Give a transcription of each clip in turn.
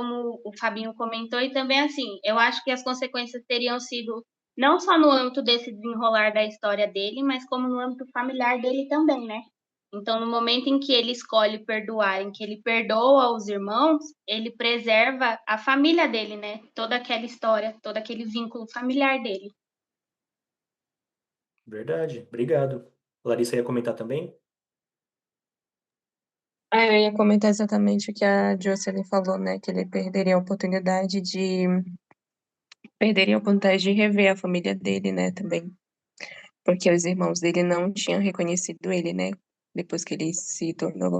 o Fabinho comentou, e também, assim, eu acho que as consequências teriam sido não só no âmbito desse desenrolar da história dele, mas como no âmbito familiar dele também, né. Então, no momento em que ele escolhe perdoar, em que ele perdoa os irmãos, ele preserva a família dele, né, toda aquela história, todo aquele vínculo familiar dele. Verdade, obrigado. Larissa ia comentar também? Eu ia comentar exatamente o que a Jocelyn falou, né, que ele perderia a oportunidade de rever a família dele, né, também, porque os irmãos dele não tinham reconhecido ele, né, depois que ele se tornou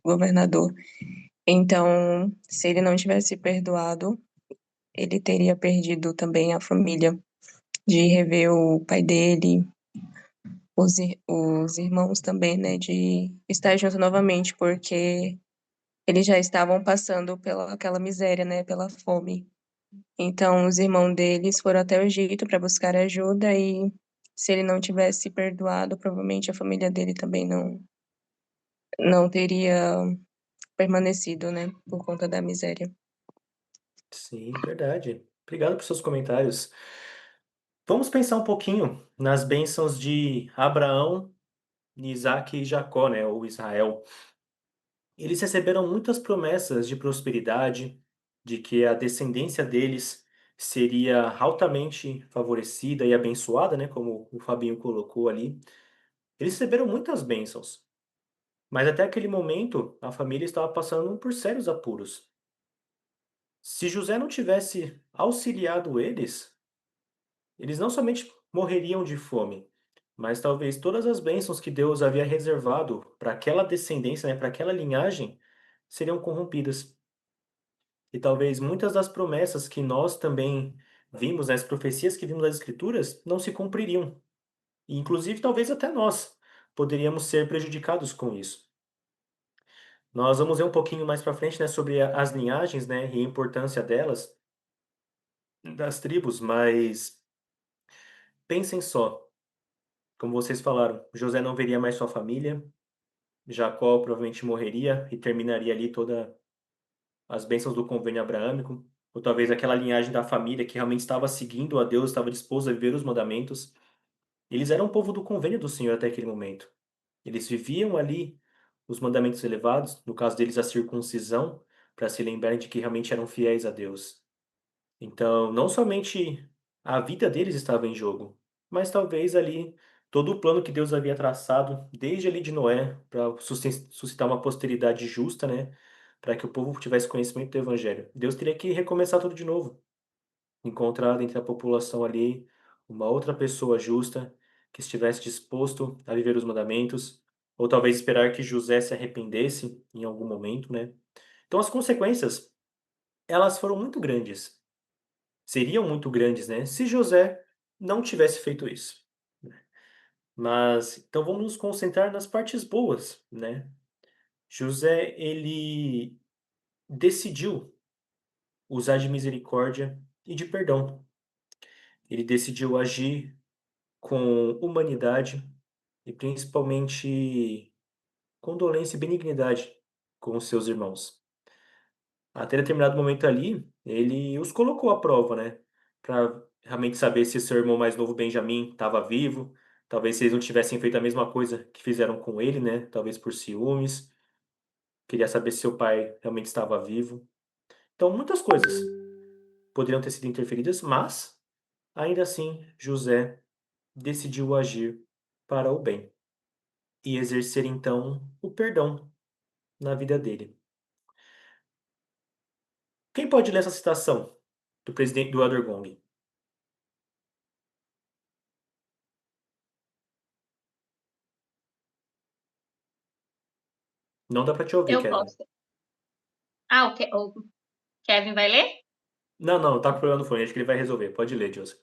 governador. Então, se ele não tivesse perdoado, ele teria perdido também a família, de rever o pai dele, os irmãos também, né, de estar junto novamente, porque eles já estavam passando pela aquela miséria, né, pela fome. Então, os irmãos deles foram até o Egito para buscar ajuda e se ele não tivesse perdoado, provavelmente a família dele também não teria permanecido, né, por conta da miséria. Sim, verdade. Obrigado por seus comentários. Vamos pensar um pouquinho nas bênçãos de Abraão, Isaque e Jacó, né, ou Israel. Eles receberam muitas promessas de prosperidade, de que a descendência deles seria altamente favorecida e abençoada, né, como o Fabinho colocou ali. Eles receberam muitas bênçãos, mas até aquele momento a família estava passando por sérios apuros. Se José não tivesse auxiliado eles, eles não somente morreriam de fome, mas talvez todas as bênçãos que Deus havia reservado para aquela descendência, né, para aquela linhagem, seriam corrompidas. E talvez muitas das promessas que nós também vimos, né, as profecias que vimos nas Escrituras, não se cumpririam. E, inclusive, talvez até nós poderíamos ser prejudicados com isso. Nós vamos ver um pouquinho mais para frente, né, sobre as linhagens, né, e a importância delas, das tribos, mas pensem só, como vocês falaram, José não veria mais sua família, Jacó provavelmente morreria e terminaria ali todas as bênçãos do convênio abraâmico, ou talvez aquela linhagem da família que realmente estava seguindo a Deus, estava disposto a viver os mandamentos. Eles eram o povo do convênio do Senhor até aquele momento. Eles viviam ali os mandamentos elevados, no caso deles a circuncisão, para se lembrarem de que realmente eram fiéis a Deus. Então, não somente a vida deles estava em jogo, mas talvez ali todo o plano que Deus havia traçado, desde ali de Noé, para suscitar uma posteridade justa, né? Para que o povo tivesse conhecimento do Evangelho. Deus teria que recomeçar tudo de novo. Encontrar entre a população ali uma outra pessoa justa, que estivesse disposto a viver os mandamentos, ou talvez esperar que José se arrependesse em algum momento, né? Então as consequências, elas foram muito grandes, seriam muito grandes, né, se José não tivesse feito isso. Mas então vamos nos concentrar nas partes boas, né. José, ele decidiu usar de misericórdia e de perdão. Ele decidiu agir com humanidade e principalmente condolência e benignidade com os seus irmãos. Até determinado momento ali, ele os colocou à prova, né, para realmente saber se seu irmão mais novo Benjamim estava vivo, talvez se eles não tivessem feito a mesma coisa que fizeram com ele, né, talvez por ciúmes, queria saber se seu pai realmente estava vivo. Então muitas coisas poderiam ter sido interferidas, mas ainda assim José decidiu agir para o bem e exercer então o perdão na vida dele. Quem pode ler essa citação do presidente do Elder Gong? Não dá para te ouvir, Eu Kevin. posso. O Kevin vai ler? Não, não, tá com problema no fone, acho que ele vai resolver. Pode ler, Josi.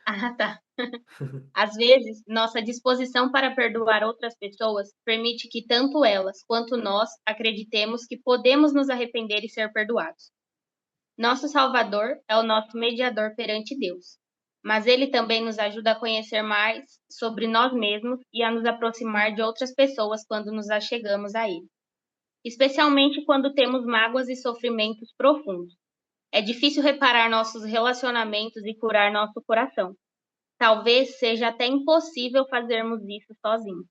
Ah, tá. Às vezes, nossa disposição para perdoar outras pessoas permite que tanto elas quanto nós acreditemos que podemos nos arrepender e ser perdoados. Nosso Salvador é o nosso mediador perante Deus, mas ele também nos ajuda a conhecer mais sobre nós mesmos e a nos aproximar de outras pessoas quando nos achegamos a ele, especialmente quando temos mágoas e sofrimentos profundos. É difícil reparar nossos relacionamentos e curar nosso coração. Talvez seja até impossível fazermos isso sozinhos,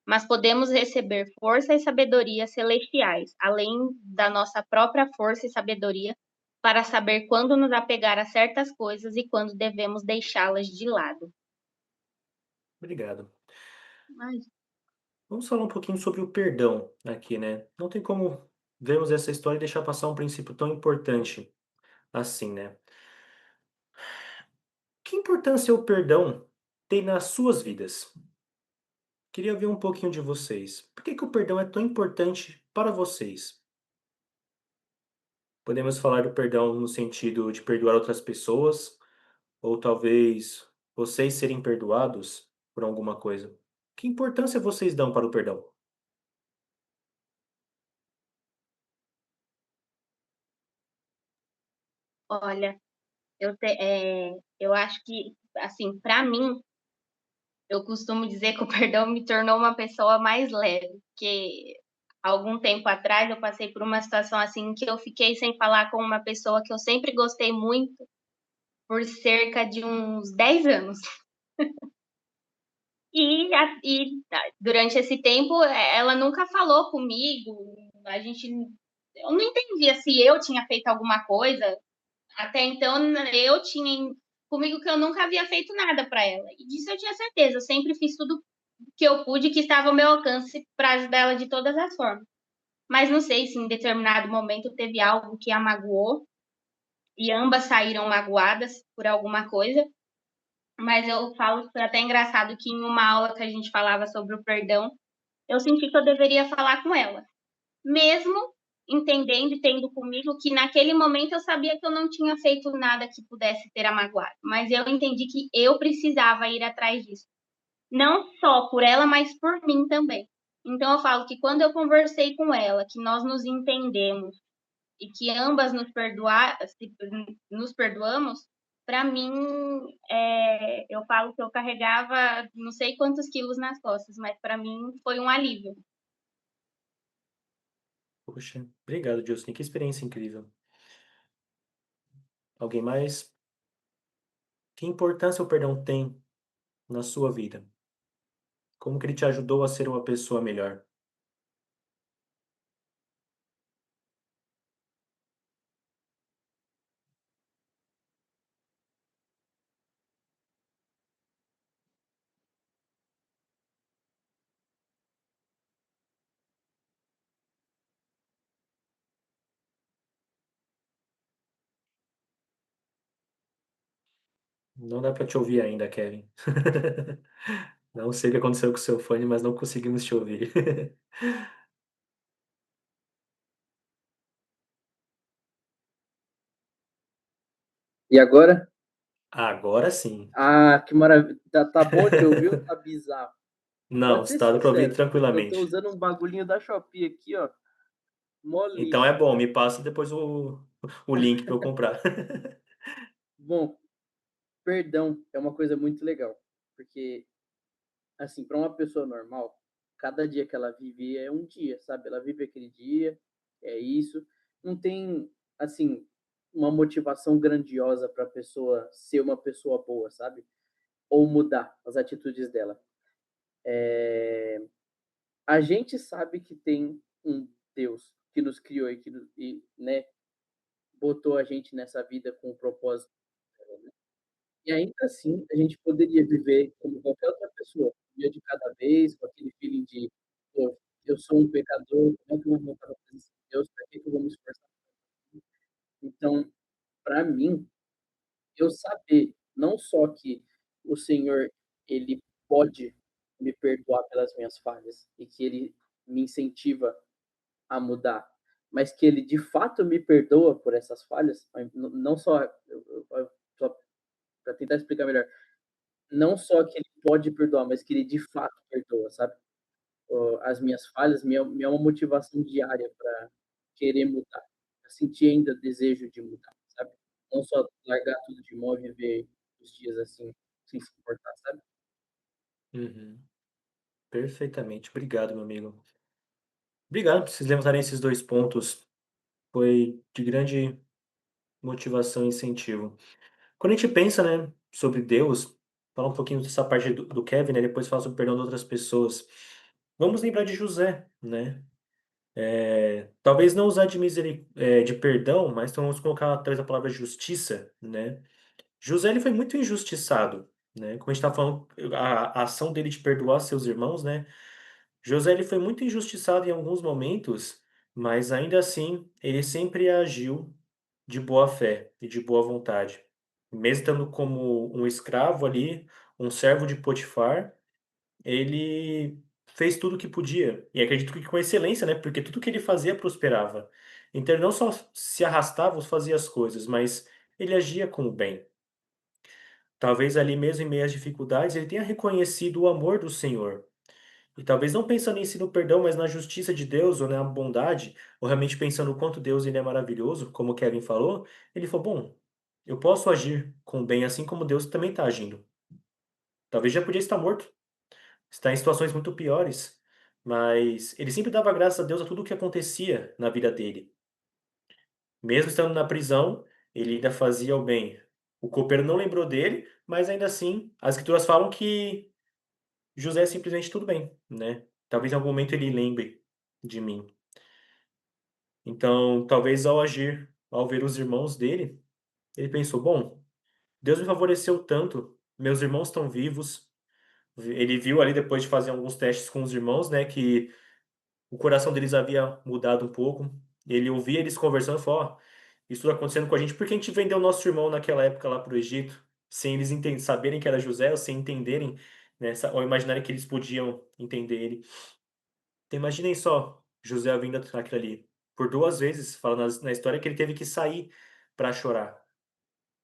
mas podemos receber força e sabedoria celestiais, além da nossa própria força e sabedoria, para saber quando nos apegar a certas coisas e quando devemos deixá-las de lado. Obrigado. Ai, Vamos falar um pouquinho sobre o perdão aqui, né? Não tem como vermos essa história e deixar passar um princípio tão importante assim, né? Que importância o perdão tem nas suas vidas? Queria ver um pouquinho de vocês. Por que que o perdão é tão importante para vocês? Podemos falar do perdão no sentido de perdoar outras pessoas, ou talvez vocês serem perdoados por alguma coisa. Que importância vocês dão para o perdão? olha, eu acho que, assim, para mim, eu costumo dizer que o perdão me tornou uma pessoa mais leve, porque algum tempo atrás eu passei por uma situação assim que eu fiquei sem falar com uma pessoa que eu sempre gostei muito por cerca de uns 10 anos. Durante esse tempo, ela nunca falou comigo, a gente eu não entendia se eu tinha feito alguma coisa, até então eu tinha comigo que eu nunca havia feito nada para ela, e disso eu tinha certeza, eu sempre fiz tudo que eu pude, que estava ao meu alcance para ajudar ela de todas as formas. Mas não sei se em determinado momento teve algo que a magoou, e ambas saíram magoadas por alguma coisa, mas eu falo que foi até engraçado que em uma aula que a gente falava sobre o perdão, eu senti que eu deveria falar com ela, mesmo entendendo e tendo comigo que naquele momento eu sabia que eu não tinha feito nada que pudesse ter a magoado, mas eu entendi que eu precisava ir atrás disso, não só por ela, mas por mim também. Então eu falo que quando eu conversei com ela, que nós nos entendemos e que ambas nos perdoamos, para mim, eu falo que eu carregava não sei quantos quilos nas costas, mas para mim foi um alívio. Poxa, obrigado, Dilson. Que experiência incrível. Alguém mais? Que importância o perdão tem na sua vida? Como que ele te ajudou a ser uma pessoa melhor? Não dá para te ouvir ainda, Kevin. Não sei o que aconteceu com o seu fone, mas não conseguimos te ouvir. E agora? Agora sim. Ah, que maravilha. Tá bom de ouvir ou tá bizarro? Não, Pode ser está dando para ouvir sincero. Eu tô tranquilamente. usando um bagulhinho da Shopee aqui, ó. Mó Então é lixo. bom, me passa depois o link para eu comprar. Bom, perdão é uma coisa muito legal. Porque, assim, para uma pessoa normal, cada dia que ela vive é um dia, sabe? Ela vive aquele dia, é isso. Não tem, assim, uma motivação grandiosa para a pessoa ser uma pessoa boa, sabe? Ou mudar as atitudes dela. A gente sabe que tem um Deus que nos criou e né, botou a gente nessa vida com um propósito. E ainda assim, a gente poderia viver como qualquer outra pessoa, um dia de cada vez, com aquele feeling de, pô, eu sou um pecador, como é que eu vou voltar para a presença de Deus? Para que eu vou me esforçar? Então, para mim, eu saber não só que o Senhor, ele pode me perdoar pelas minhas falhas e que ele me incentiva a mudar, mas que ele de fato me perdoa por essas falhas, não só, só para tentar explicar melhor, não só que ele pode perdoar, mas que ele de fato perdoa, sabe? As minhas falhas me é uma motivação diária para querer mudar, pra sentir ainda desejo de mudar, sabe? Não só largar tudo de mão e viver os dias assim, sem se importar, sabe? Uhum, perfeitamente. Obrigado, meu amigo. Obrigado por vocês levantarem esses dois pontos. Foi de grande motivação e incentivo. Quando a gente pensa, né, sobre Deus, fala um pouquinho dessa parte do Kevin, né, depois fala sobre o perdão de outras pessoas. Vamos lembrar de José, né? Talvez não usar de perdão, mas então vamos colocar talvez a palavra justiça, né? José ele foi muito injustiçado, né? Como a gente está falando, a ação dele de perdoar seus irmãos, né? José ele foi muito injustiçado em alguns momentos, mas ainda assim ele sempre agiu de boa fé e de boa vontade. Mesmo estando como um escravo ali, um servo de Potifar, ele fez tudo o que podia. E acredito que com excelência, né? Porque tudo que ele fazia prosperava. Então ele não só se arrastava ou fazia as coisas, mas ele agia com o bem. Talvez ali mesmo em meio às dificuldades ele tenha reconhecido o amor do Senhor. E talvez não pensando em si no perdão, mas na justiça de Deus ou na bondade, ou realmente pensando o quanto Deus ele é maravilhoso, como o Kevin falou, ele falou, bom, eu posso agir com o bem assim como Deus também está agindo. Talvez já podia estar morto, está em situações muito piores, mas ele sempre dava graças a Deus a tudo o que acontecia na vida dele. Mesmo estando na prisão, ele ainda fazia o bem. O copeiro não lembrou dele, mas ainda assim, as escrituras falam que José é simplesmente tudo bem, né? Talvez em algum momento ele lembre de mim. Então, talvez ao agir, ao ver os irmãos dele, ele pensou: bom, Deus me favoreceu tanto, meus irmãos estão vivos. Ele viu ali depois de fazer alguns testes com os irmãos, né, que o coração deles havia mudado um pouco. Ele ouvia eles conversando e falou: ó, isso tudo acontecendo com a gente porque a gente vendeu nosso irmão naquela época lá para o Egito, sem eles saberem que era José, ou sem entenderem, né, ou imaginarem que eles podiam entender ele. Então, imaginem só, José vindo aquilo ali. Por duas vezes, fala na história que ele teve que sair para chorar.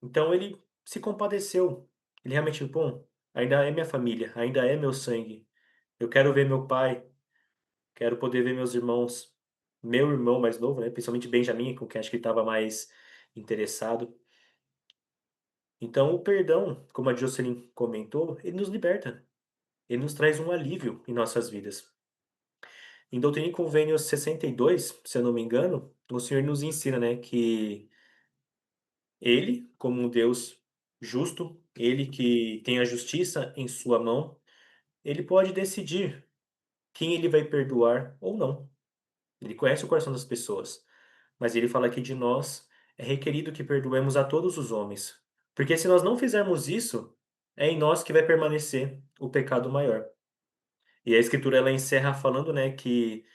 Então ele se compadeceu. Ele realmente, bom, ainda é minha família, ainda é meu sangue. Eu quero ver meu pai, quero poder ver meus irmãos. Meu irmão mais novo, né? Principalmente Benjamin, com quem acho que ele estava mais interessado. Então o perdão, como a Jocelyn comentou, ele nos liberta. Ele nos traz um alívio em nossas vidas. Em Doutrina e Convênios 62, se eu não me engano, o Senhor nos ensina, né, que Ele, como um Deus justo, Ele que tem a justiça em sua mão, Ele pode decidir quem Ele vai perdoar ou não. Ele conhece o coração das pessoas, mas Ele fala que de nós é requerido que perdoemos a todos os homens, porque se nós não fizermos isso, é em nós que vai permanecer o pecado maior. E a Escritura ela encerra falando, né, que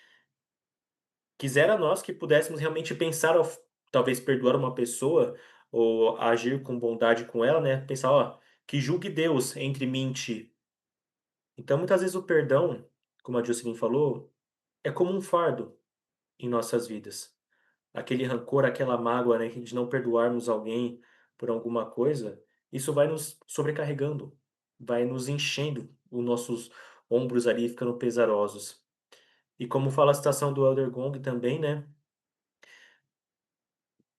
quisera nós que pudéssemos realmente pensar ao talvez perdoar uma pessoa ou agir com bondade com ela, né, pensar: "Ó, que julgue Deus entre mim e ti". Então, muitas vezes o perdão, como a Jocelyn falou, é como um fardo em nossas vidas. Aquele rancor, aquela mágoa, né, de não perdoarmos alguém por alguma coisa, isso vai nos sobrecarregando, vai nos enchendo os nossos ombros ali ficando pesarosos. E como fala a citação do Elder Gong também, né,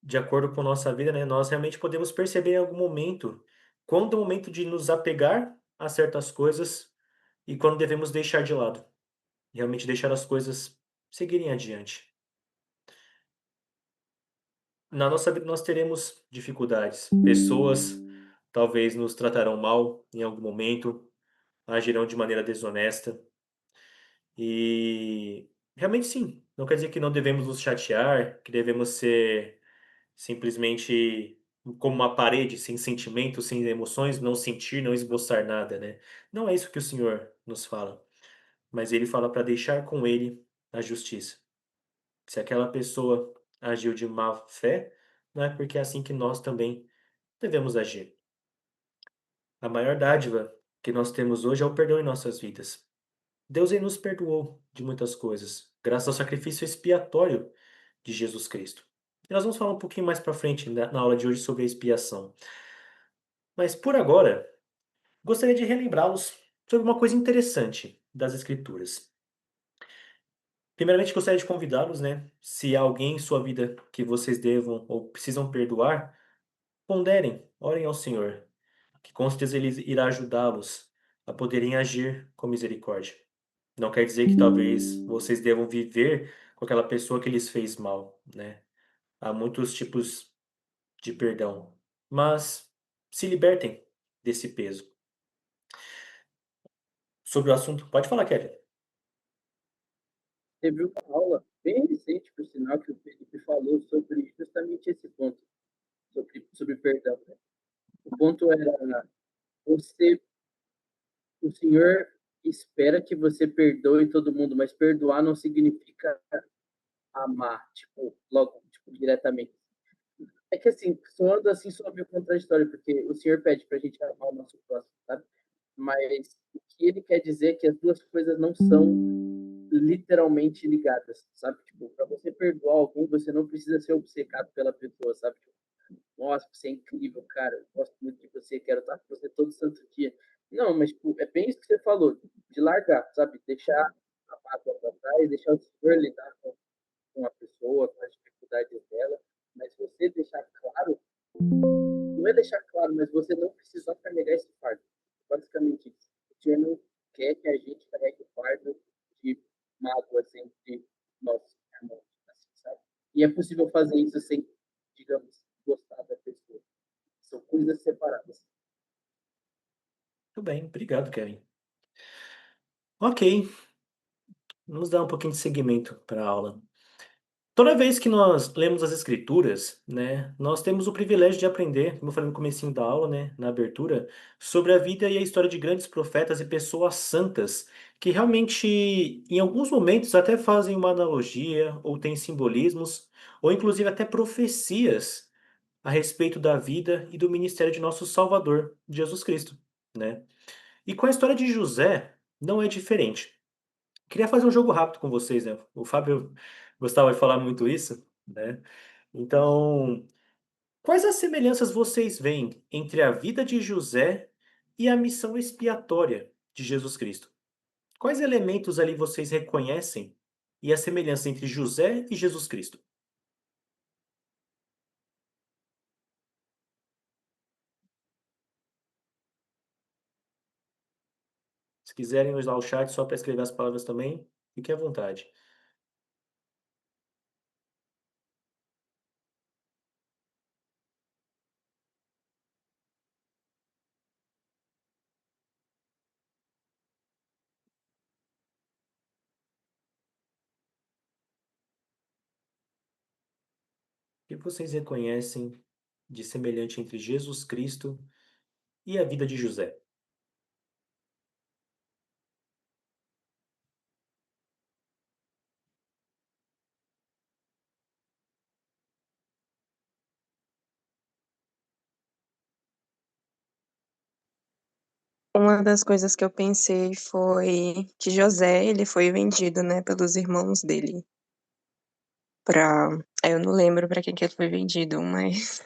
de acordo com nossa vida, né, nós realmente podemos perceber em algum momento quando é o momento de nos apegar a certas coisas e quando devemos deixar de lado, realmente deixar as coisas seguirem adiante. Na nossa vida nós teremos dificuldades, pessoas talvez nos tratarão mal em algum momento, agirão de maneira desonesta e realmente sim, não quer dizer que não devemos nos chatear, que devemos ser simplesmente como uma parede, sem sentimento, sem emoções, não sentir, não esboçar nada, né. Não é isso que o Senhor nos fala, mas Ele fala para deixar com Ele a justiça. Se aquela pessoa agiu de má fé, não é porque é assim que nós também devemos agir. A maior dádiva que nós temos hoje é o perdão em nossas vidas. Deus ele nos perdoou de muitas coisas, graças ao sacrifício expiatório de Jesus Cristo. E nós vamos falar um pouquinho mais para frente na aula de hoje sobre a expiação. Mas por agora, gostaria de relembrá-los sobre uma coisa interessante das Escrituras. Primeiramente, gostaria de convidá-los, né? Se há alguém em sua vida que vocês devam ou precisam perdoar, ponderem, orem ao Senhor, que com certeza Ele irá ajudá-los a poderem agir com misericórdia. Não quer dizer que talvez vocês devam viver com aquela pessoa que lhes fez mal, né? Há muitos tipos de perdão, mas se libertem desse peso. Sobre o assunto, pode falar, Kelly. Teve uma aula bem recente, por sinal, que o Felipe falou sobre justamente esse ponto, sobre perdão, né? O ponto era você, o Senhor espera que você perdoe todo mundo, mas perdoar não significa amar, tipo, logo, tipo, diretamente. É que assim, soando assim, soa meio contraditório, porque o Senhor pede pra gente amar o nosso próximo, sabe? Mas o que ele quer dizer é que as duas coisas não são literalmente ligadas, sabe? Tipo, para você perdoar alguém, você não precisa ser obcecado pela pessoa, sabe? Tipo, nossa, você é incrível, cara, eu gosto muito de você, quero estar com você todo santo dia. Não, mas tipo, é bem isso que você falou, de largar, sabe? Deixar a mágoa para trás, deixar o Senhor lidar com a pessoa, com as dificuldades dela, mas você deixar claro, não é deixar claro, mas você não precisar carregar esse fardo. Basicamente isso. O Senhor não quer que a gente carregue o fardo de mágoas entre nós, irmãos, assim, sabe? E é possível fazer isso sem, digamos, gostar da pessoa. São coisas separadas. Tudo bem, obrigado, Kelly. Ok, vamos dar um pouquinho de seguimento para a aula. Toda vez que nós lemos as escrituras, né, nós temos o privilégio de aprender, como eu falei no comecinho da aula, né, na abertura, sobre a vida e a história de grandes profetas e pessoas santas, que realmente, em alguns momentos, até fazem uma analogia, ou têm simbolismos, ou inclusive até profecias a respeito da vida e do ministério de nosso Salvador, Jesus Cristo, né? E com a história de José, não é diferente. Queria fazer um jogo rápido com vocês, né? O Fábio gostava de falar muito isso, né? Então, quais as semelhanças vocês veem entre a vida de José e a missão expiatória de Jesus Cristo? Quais elementos ali vocês reconhecem e a semelhança entre José e Jesus Cristo? Se quiserem usar o chat só para escrever as palavras também, fique à vontade. O que vocês reconhecem de semelhante entre Jesus Cristo e a vida de José? Uma das coisas que eu pensei foi que José, ele foi vendido, né, pelos irmãos dele pra... Eu não lembro pra quem que ele foi vendido, mas...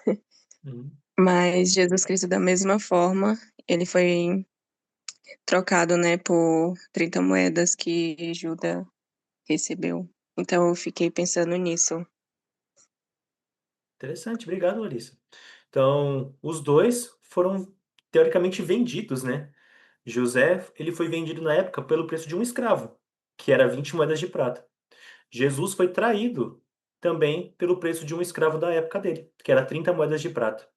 Uhum. Mas Jesus Cristo, da mesma forma, ele foi trocado, né, por 30 moedas que Judas recebeu. Então eu fiquei pensando nisso. Interessante, obrigado, Larissa. Então, os dois foram teoricamente vendidos, né? José, ele foi vendido na época pelo preço de um escravo, que era 20 moedas de prata. Jesus foi traído também pelo preço de um escravo da época dele, que era 30 moedas de prata.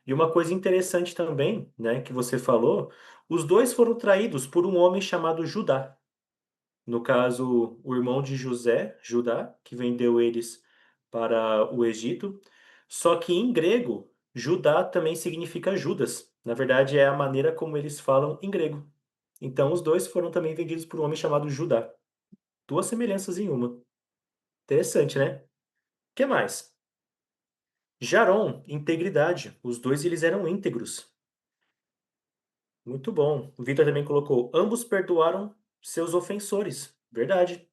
E uma coisa interessante também, né, que você falou, os dois foram traídos por um homem chamado Judá. No caso, o irmão de José, Judá, que vendeu eles para o Egito. Só que em grego, Judá também significa Judas. Na verdade, é a maneira como eles falam em grego. Então, os dois foram também vendidos por um homem chamado Judá. Duas semelhanças em uma. Interessante, né? O que mais? Jarom, integridade. Os dois eles eram íntegros. Muito bom. O Vitor também colocou: ambos perdoaram seus ofensores. Verdade.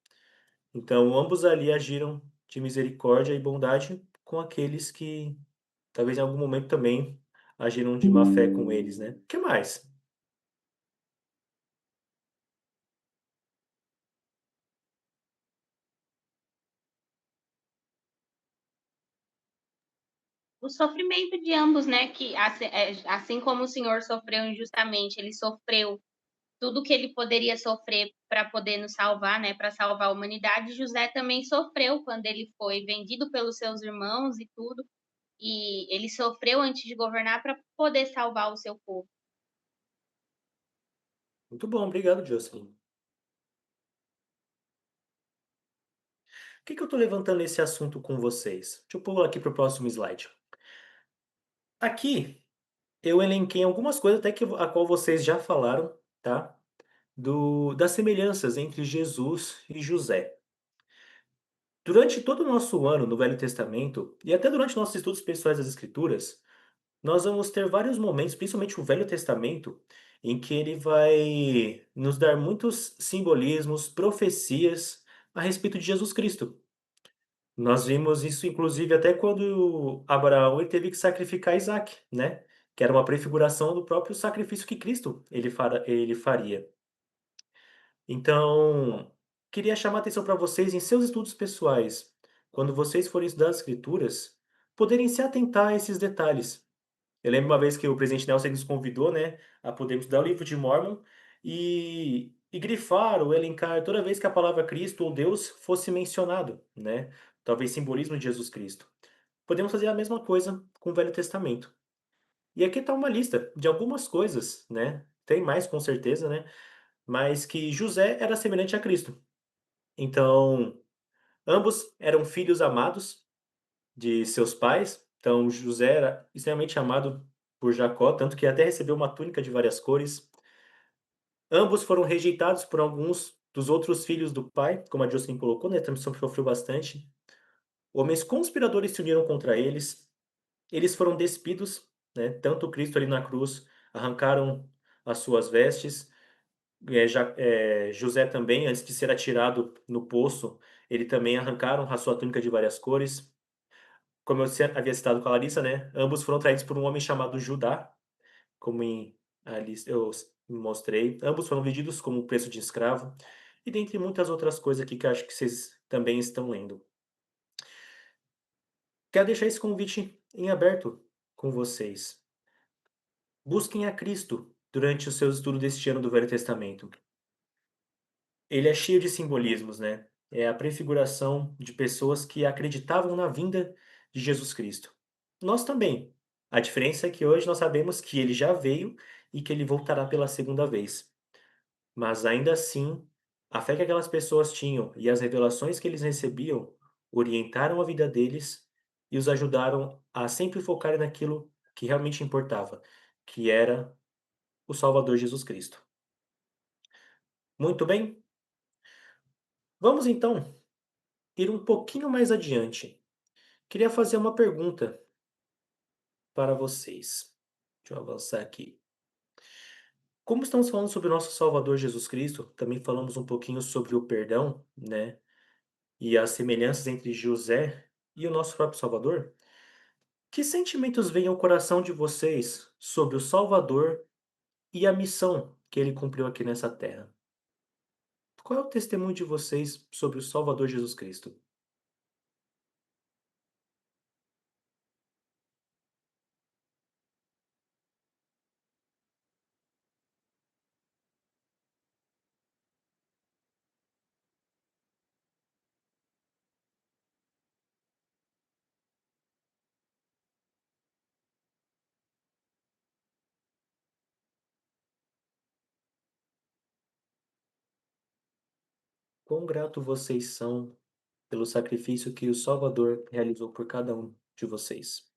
Então, ambos ali agiram de misericórdia e bondade com aqueles que talvez em algum momento também agiram de má fé com eles, né? O que mais? O sofrimento de ambos, né? Que assim como o Senhor sofreu injustamente, ele sofreu tudo que ele poderia sofrer para poder nos salvar, né? Para salvar a humanidade. José também sofreu quando ele foi vendido pelos seus irmãos e tudo. e ele sofreu antes de governar para poder salvar o seu povo. Muito bom, obrigado, Jocelyn. Por que eu estou levantando esse assunto com vocês? Deixa eu pular aqui para o próximo slide. Aqui eu elenquei algumas coisas até que a qual vocês já falaram, tá? Das semelhanças entre Jesus e José. Durante todo o nosso ano no Velho Testamento, e até durante nossos estudos pessoais das Escrituras, nós vamos ter vários momentos, principalmente o Velho Testamento, em que ele vai nos dar muitos simbolismos, profecias a respeito de Jesus Cristo. Nós vimos isso, inclusive, até quando Abraão ele teve que sacrificar Isaac, né? Que era uma prefiguração do próprio sacrifício que Cristo ele faria. Então, queria chamar a atenção para vocês em seus estudos pessoais, quando vocês forem estudar as Escrituras, poderem se atentar a esses detalhes. Eu lembro uma vez que o presidente Nelson nos convidou, né, a podermos estudar o livro de Mórmon e grifar ou elencar toda vez que a palavra Cristo ou Deus fosse mencionado, né? Talvez simbolismo de Jesus Cristo. Podemos fazer a mesma coisa com o Velho Testamento. E aqui está uma lista de algumas coisas, né? Tem mais com certeza, né? Mas que José era semelhante a Cristo. Então, ambos eram filhos amados de seus pais. Então, José era extremamente amado por Jacó, tanto que até recebeu uma túnica de várias cores. Ambos foram rejeitados por alguns dos outros filhos do pai, como a Jocelyn colocou, né? Também sofreu bastante. Homens conspiradores se uniram contra eles. Eles foram despidos, né? Tanto Cristo ali na cruz, arrancaram as suas vestes. José também, antes de ser atirado no poço, ele também arrancaram a sua túnica de várias cores. Como eu havia citado com a Larissa, né? Ambos foram traídos por um homem chamado Judá, como ali eu mostrei. Ambos foram vendidos como preço de escravo. E dentre muitas outras coisas aqui que eu acho que vocês também estão lendo. Quero deixar esse convite em aberto com vocês. Busquem a Cristo durante o seu estudo deste ano do Velho Testamento. Ele é cheio de simbolismos, né? É a prefiguração de pessoas que acreditavam na vinda de Jesus Cristo. Nós também. A diferença é que hoje nós sabemos que ele já veio e que ele voltará pela segunda vez. Mas ainda assim, a fé que aquelas pessoas tinham e as revelações que eles recebiam orientaram a vida deles e os ajudaram a sempre focarem naquilo que realmente importava, que era o Salvador Jesus Cristo. Muito bem? Vamos então ir um pouquinho mais adiante. Queria fazer uma pergunta para vocês. Deixa eu avançar aqui. Como estamos falando sobre o nosso Salvador Jesus Cristo, também falamos um pouquinho sobre o perdão, né? E as semelhanças entre José e o nosso próprio Salvador. Que sentimentos vêm ao coração de vocês sobre o Salvador e a missão que ele cumpriu aqui nessa terra? Qual é o testemunho de vocês sobre o Salvador Jesus Cristo? Quão grato vocês são pelo sacrifício que o Salvador realizou por cada um de vocês?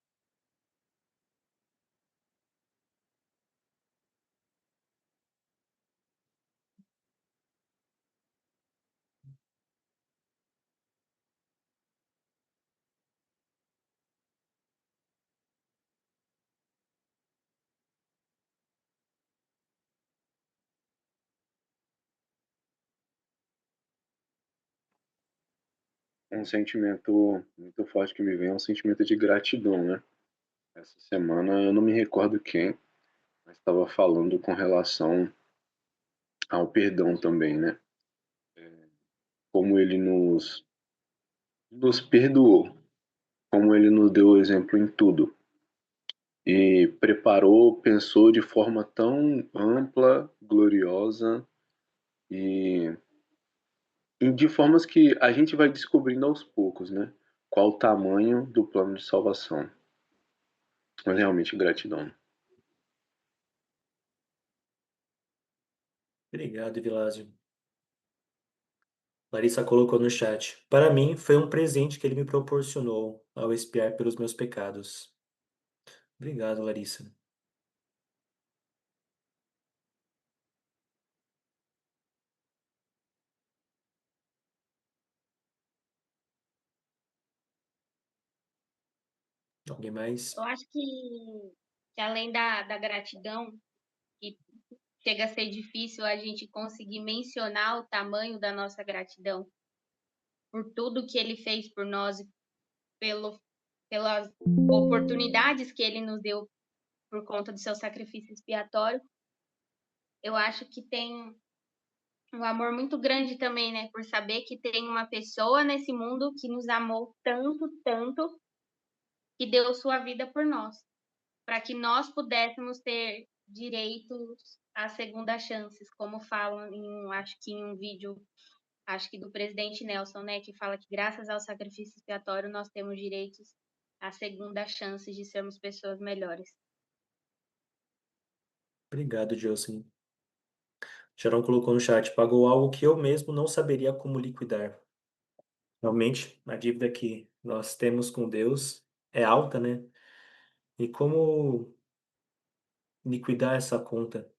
Um sentimento muito forte que me vem é um sentimento de gratidão, né? Essa semana eu não me recordo quem, mas estava falando com relação ao perdão também, né? Como ele nos perdoou, como ele nos deu exemplo em tudo. E preparou, pensou de forma tão ampla, gloriosa e de formas que a gente vai descobrindo aos poucos, né? Qual o tamanho do plano de salvação. Mas realmente gratidão. Obrigado, Vilásio. Larissa colocou no chat. Para mim, foi um presente que ele me proporcionou ao expiar pelos meus pecados. Obrigado, Larissa. Alguém mais? Eu acho que além da gratidão, que chega a ser difícil a gente conseguir mencionar o tamanho da nossa gratidão por tudo que ele fez por nós e pelas oportunidades que ele nos deu por conta do seu sacrifício expiatório. Eu acho que tem um amor muito grande também, né? Por saber que tem uma pessoa nesse mundo que nos amou tanto, tanto, que deu sua vida por nós, para que nós pudéssemos ter direitos a segunda chances, como falam acho que em um vídeo, acho que do presidente Nelson, né, que fala que graças ao sacrifício expiatório nós temos direitos a segunda chances de sermos pessoas melhores. Obrigado, Jocelyn. Sharon colocou no chat. Pagou algo que eu mesmo não saberia como liquidar. Realmente, a dívida que nós temos com Deus é alta, né? E como liquidar essa conta?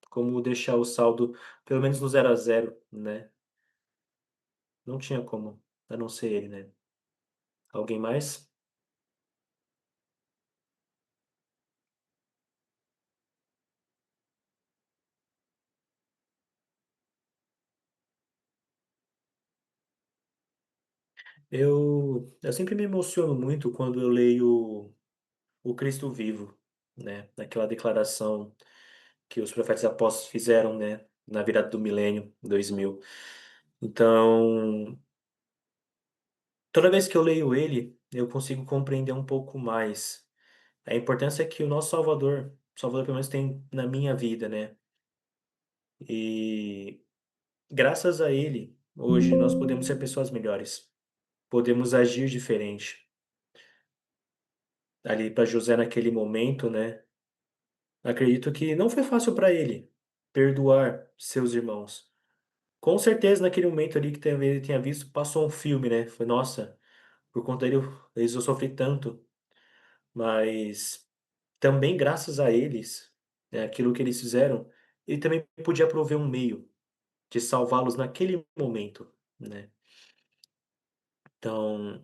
Como deixar o saldo pelo menos no 0 a 0, né? Não tinha como, a não ser ele, né? Alguém mais? Eu sempre me emociono muito quando eu leio o Cristo vivo, né? Naquela declaração que os profetas e apóstolos fizeram, né? Na virada do milênio, 2000. Então, toda vez que eu leio ele, eu consigo compreender um pouco mais a importância que o nosso Salvador pelo menos tem na minha vida, né? E graças a ele, hoje nós podemos ser pessoas melhores, podemos agir diferente. Ali para José naquele momento, né? Acredito que não foi fácil para ele perdoar seus irmãos. Com certeza naquele momento ali que ele tinha visto, passou um filme, né? Foi, nossa, por conta deles eu sofri tanto, mas também graças a eles, né, aquilo que eles fizeram, ele também podia prover um meio de salvá-los naquele momento, né? Então,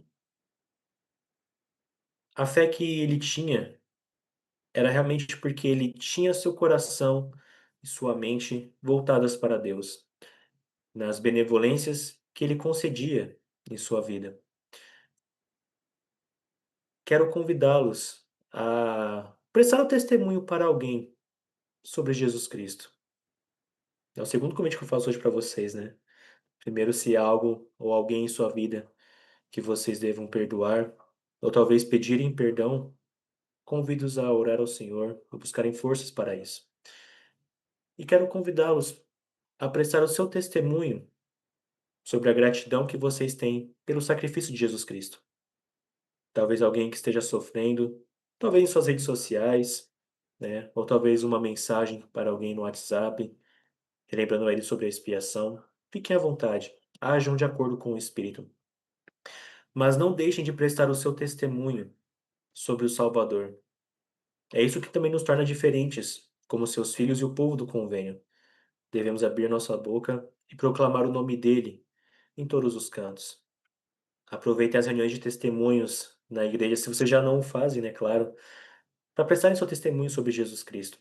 a fé que ele tinha era realmente porque ele tinha seu coração e sua mente voltadas para Deus, nas benevolências que ele concedia em sua vida. Quero convidá-los a prestar o testemunho para alguém sobre Jesus Cristo. É o segundo convite que eu faço hoje para vocês, né? Primeiro, se há algo ou alguém em sua vida que vocês devam perdoar, ou talvez pedirem perdão, convido-os a orar ao Senhor e buscarem forças para isso. E quero convidá-los a prestar o seu testemunho sobre a gratidão que vocês têm pelo sacrifício de Jesus Cristo. Talvez alguém que esteja sofrendo, talvez em suas redes sociais, né? Ou talvez uma mensagem para alguém no WhatsApp, lembrando ele sobre a expiação. Fiquem à vontade, ajam de acordo com o Espírito. Mas não deixem de prestar o seu testemunho sobre o Salvador. É isso que também nos torna diferentes, como seus filhos e o povo do convênio. Devemos abrir nossa boca e proclamar o nome dele em todos os cantos. Aproveitem as reuniões de testemunhos na igreja, se vocês já não o fazem, né, claro, para prestarem seu testemunho sobre Jesus Cristo.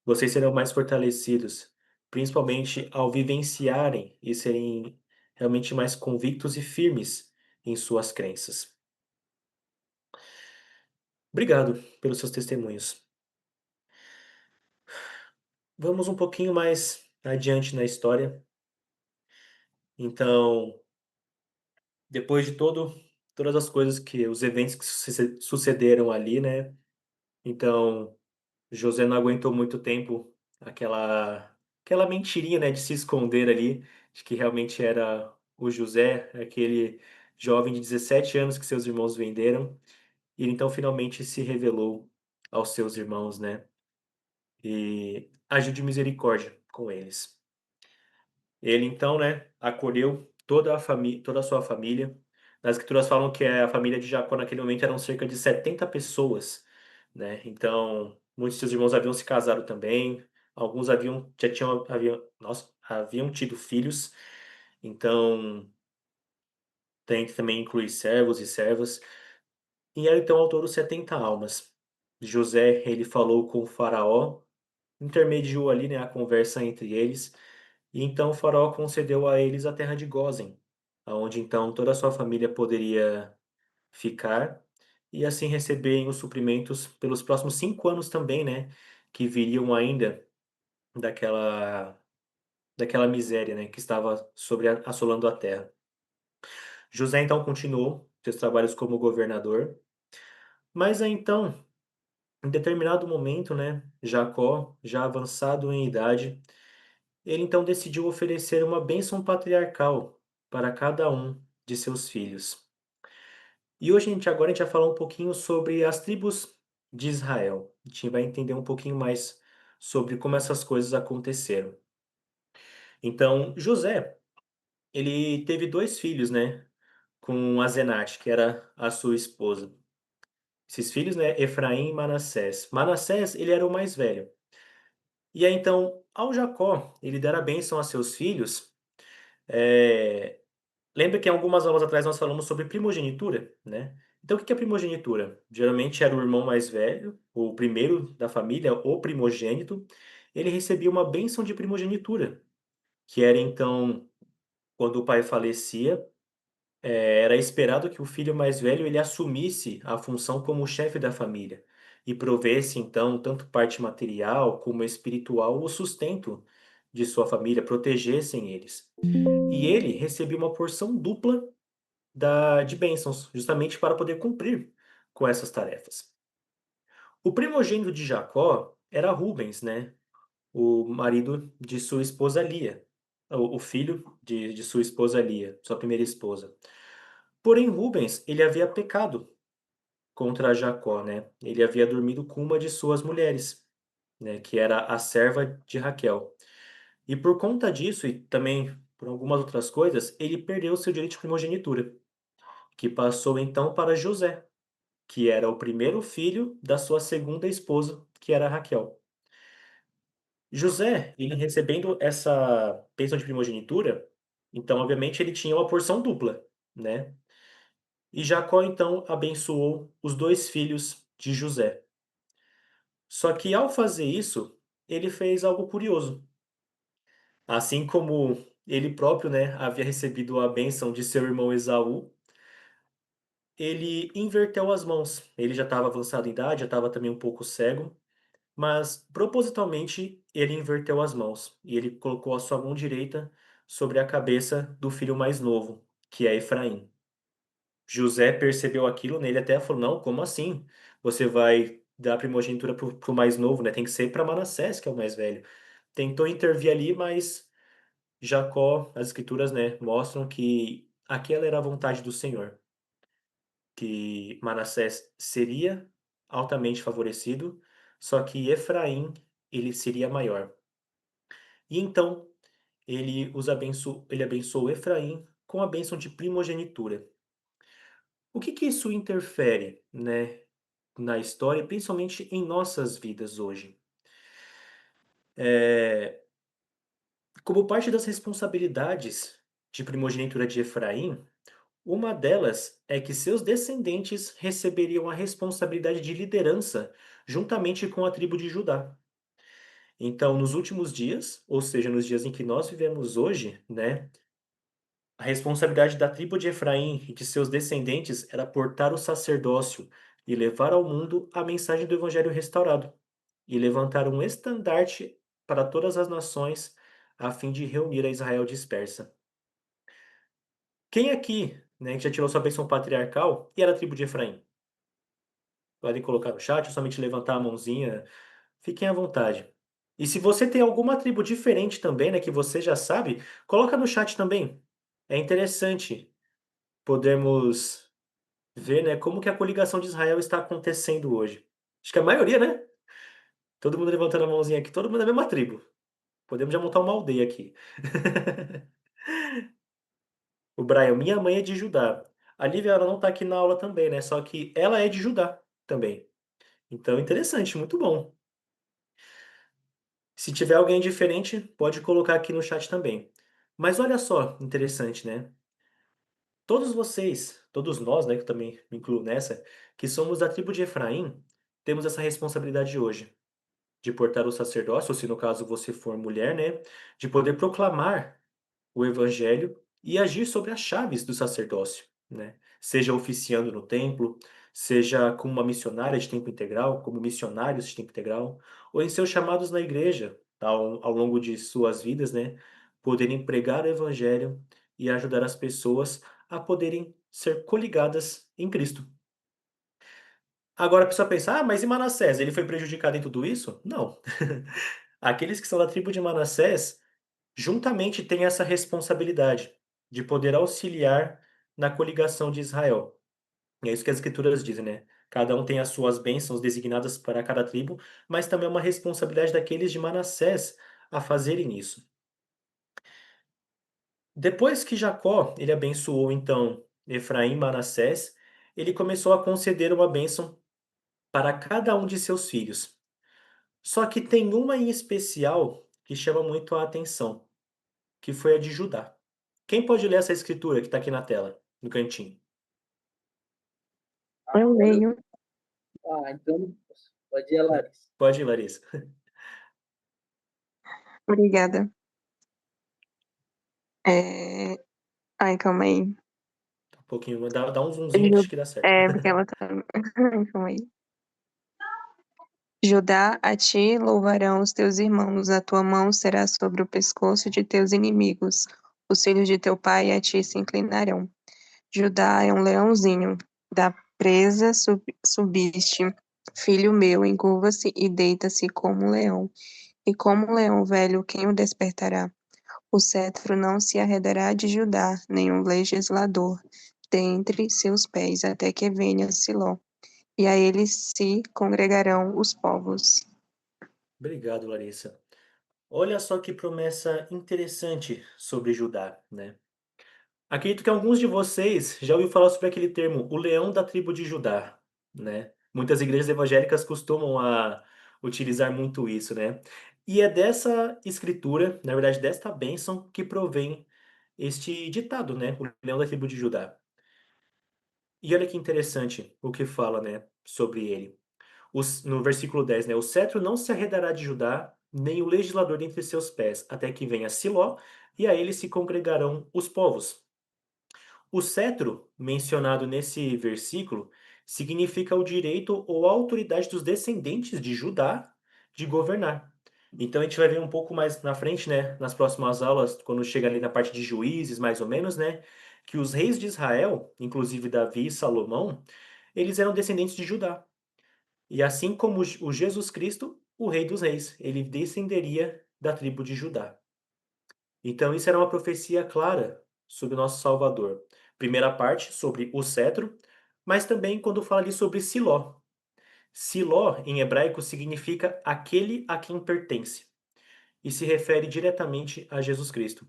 Vocês serão mais fortalecidos, principalmente ao vivenciarem e serem realmente mais convictos e firmes em suas crenças. Obrigado pelos seus testemunhos. Vamos um pouquinho mais adiante na história. Então, depois de todas as coisas os eventos que sucederam ali, né? Então, José não aguentou muito tempo aquela mentirinha, né, de se esconder ali, de que realmente era o José, aquele jovem de 17 anos que seus irmãos venderam. e ele então finalmente se revelou aos seus irmãos, né? E agiu de misericórdia com eles. Ele então, né, acolheu toda a família, toda a sua família. Nas escrituras falam que a família de Jacó naquele momento eram cerca de 70 pessoas, né? Então, muitos de seus irmãos haviam se casado também, alguns haviam tido filhos. Então, tem que também incluir servos e servas. E era então ao todo 70 almas. José, ele falou com o faraó, intermediou ali, né, a conversa entre eles. E então o faraó concedeu a eles a terra de Gósen, aonde então toda a sua família poderia ficar e assim receberem os suprimentos pelos próximos 5 anos também, né, que viriam ainda daquela daquela miséria, né, que estava assolando a terra. José então continuou seus trabalhos como governador, mas aí então, em determinado momento, né, Jacó, já avançado em idade, ele então decidiu oferecer uma bênção patriarcal para cada um de seus filhos. E hoje agora a gente vai falar um pouquinho sobre as tribos de Israel. A gente vai entender um pouquinho mais sobre como essas coisas aconteceram. Então, José, ele teve 2 filhos, né, com Azenate, que era a sua esposa. Esses filhos, né, Efraim e Manassés. Manassés, ele era o mais velho. E aí então, ao Jacó, ele dar a bênção a seus filhos, eh, lembra que em algumas aulas atrás nós falamos sobre primogenitura, né? Então, o que é primogenitura? Geralmente era o irmão mais velho, o primeiro da família, o primogênito. Ele recebia uma bênção de primogenitura, que era então, quando o pai falecia, era esperado que o filho mais velho ele assumisse a função como chefe da família e provesse então tanto parte material como espiritual o sustento de sua família, protegessem eles. E ele recebia uma porção dupla de bênçãos, justamente para poder cumprir com essas tarefas. O primogênito de Jacó era Rubens, né? O marido de sua esposa Lia, o filho de sua esposa Lia, sua primeira esposa. Porém, Rubens, ele havia pecado contra Jacó, né? Ele havia dormido com uma de suas mulheres, né? Que era a serva de Raquel. E por conta disso, e também por algumas outras coisas, ele perdeu seu direito de primogenitura, que passou então para José, que era o primeiro filho da sua segunda esposa, que era Raquel. José, ele recebendo essa bênção de primogenitura, então, obviamente, ele tinha uma porção dupla, né? E Jacó, então, abençoou os 2 filhos de José. Só que, ao fazer isso, ele fez algo curioso. Assim como ele próprio, né, havia recebido a bênção de seu irmão Esaú, ele inverteu as mãos. Ele já estava avançado em idade, já estava também um pouco cego, mas propositalmente ele inverteu as mãos e ele colocou a sua mão direita sobre a cabeça do filho mais novo, que é Efraim. José percebeu aquilo nele até falou: Não, como assim? Você vai dar a primogenitura pro mais novo, né? Tem que ser para Manassés, que é o mais velho. Tentou intervir ali, mas Jacó, as escrituras, né, mostram que aquela era a vontade do Senhor, que Manassés seria altamente favorecido, só que Efraim, ele seria maior. E então, ele abençoou Efraim com a bênção de primogenitura. O que que isso interfere, né, na história, principalmente em nossas vidas hoje? Eh, como parte das responsabilidades de primogenitura de Efraim, uma delas é que seus descendentes receberiam a responsabilidade de liderança juntamente com a tribo de Judá. Então, nos últimos dias, ou seja, nos dias em que nós vivemos hoje, né, a responsabilidade da tribo de Efraim e de seus descendentes era portar o sacerdócio e levar ao mundo a mensagem do evangelho restaurado e levantar um estandarte para todas as nações a fim de reunir a Israel dispersa. Quem aqui, né, que já tirou sua bênção patriarcal e era a tribo de Efraim? Podem colocar no chat ou somente levantar a mãozinha. Fiquem à vontade. E se você tem alguma tribo diferente também, né, que você já sabe, coloca no chat também. É interessante podermos ver, né, como que a coligação de Israel está acontecendo hoje. Acho que a maioria, né? Todo mundo levantando a mãozinha aqui, todo mundo é da mesma tribo. Podemos já montar uma aldeia aqui. O Brian, minha mãe é de Judá. A Lívia, ela não tá aqui na aula também, né? Só que ela é de Judá também. Então, interessante, muito bom. Se tiver alguém diferente, pode colocar aqui no chat também. Mas olha só, interessante, né? Todos vocês, todos nós, né, que eu também me incluo nessa, que somos da tribo de Efraim, temos essa responsabilidade hoje, de portar o sacerdócio, ou se no caso você for mulher, né, de poder proclamar o evangelho e agir sobre as chaves do sacerdócio, né? Seja oficiando no templo, seja como uma missionária de tempo integral, como missionários de tempo integral, ou em seus chamados na igreja, ao longo de suas vidas, né? Poderem pregar o evangelho e ajudar as pessoas a poderem ser coligadas em Cristo. Agora a pessoa pensa, ah, mas e Manassés, ele foi prejudicado em tudo isso? Não. Aqueles que são da tribo de Manassés juntamente têm essa responsabilidade de poder auxiliar na coligação de Israel. E é isso que as escrituras dizem, né? Cada um tem as suas bênçãos designadas para cada tribo, mas também é uma responsabilidade daqueles de Manassés a fazerem isso. Depois que Jacó, ele abençoou então Efraim e Manassés, ele começou a conceder uma bênção para cada um de seus filhos. Só que tem uma em especial que chama muito a atenção, que foi a de Judá. Quem pode ler essa escritura que está aqui na tela, no cantinho? Eu Agora eu... leio. Então pode ir, Larissa. Pode ir, Larissa. Obrigada. Ai, calma aí. Um pouquinho, dá um zoomzinho que acho que dá certo. Porque ela tá. Calma aí. Judá, a ti louvarão os teus irmãos, a tua mão será sobre o pescoço de teus inimigos. Os filhos de teu pai a ti se inclinarão. Judá é um leãozinho, da presa subiste. Filho meu, encurva-se e deita-se como um leão. E como um leão velho, quem o despertará? O cetro não se arredará de Judá, nem um legislador dentre seus pés, até que venha Siló. E a ele se congregarão os povos. Obrigado, Larissa. Olha só que promessa interessante sobre Judá, né? Acredito que alguns de vocês já ouviram falar sobre aquele termo, o leão da tribo de Judá, né? Muitas igrejas evangélicas costumam utilizar muito isso, né? E é dessa escritura, na verdade, desta bênção, que provém este ditado, né? O leão da tribo de Judá. E olha que interessante o que fala, né, sobre ele. No versículo 10, né? O cetro não se arredará de Judá, nem o legislador dentre seus pés, até que venha Siló, e a ele se congregarão os povos. O cetro, mencionado nesse versículo, significa o direito ou a autoridade dos descendentes de Judá de governar. Então a gente vai ver um pouco mais na frente, né, nas próximas aulas, quando chega ali na parte de juízes, mais ou menos, né, que os reis de Israel, inclusive Davi e Salomão, eles eram descendentes de Judá. E assim como o Jesus Cristo, o Rei dos Reis, ele descenderia da tribo de Judá. Então, isso era uma profecia clara sobre o nosso Salvador. Primeira parte sobre o cetro, mas também quando fala ali sobre Siló. Siló, em hebraico, significa aquele a quem pertence, e se refere diretamente a Jesus Cristo.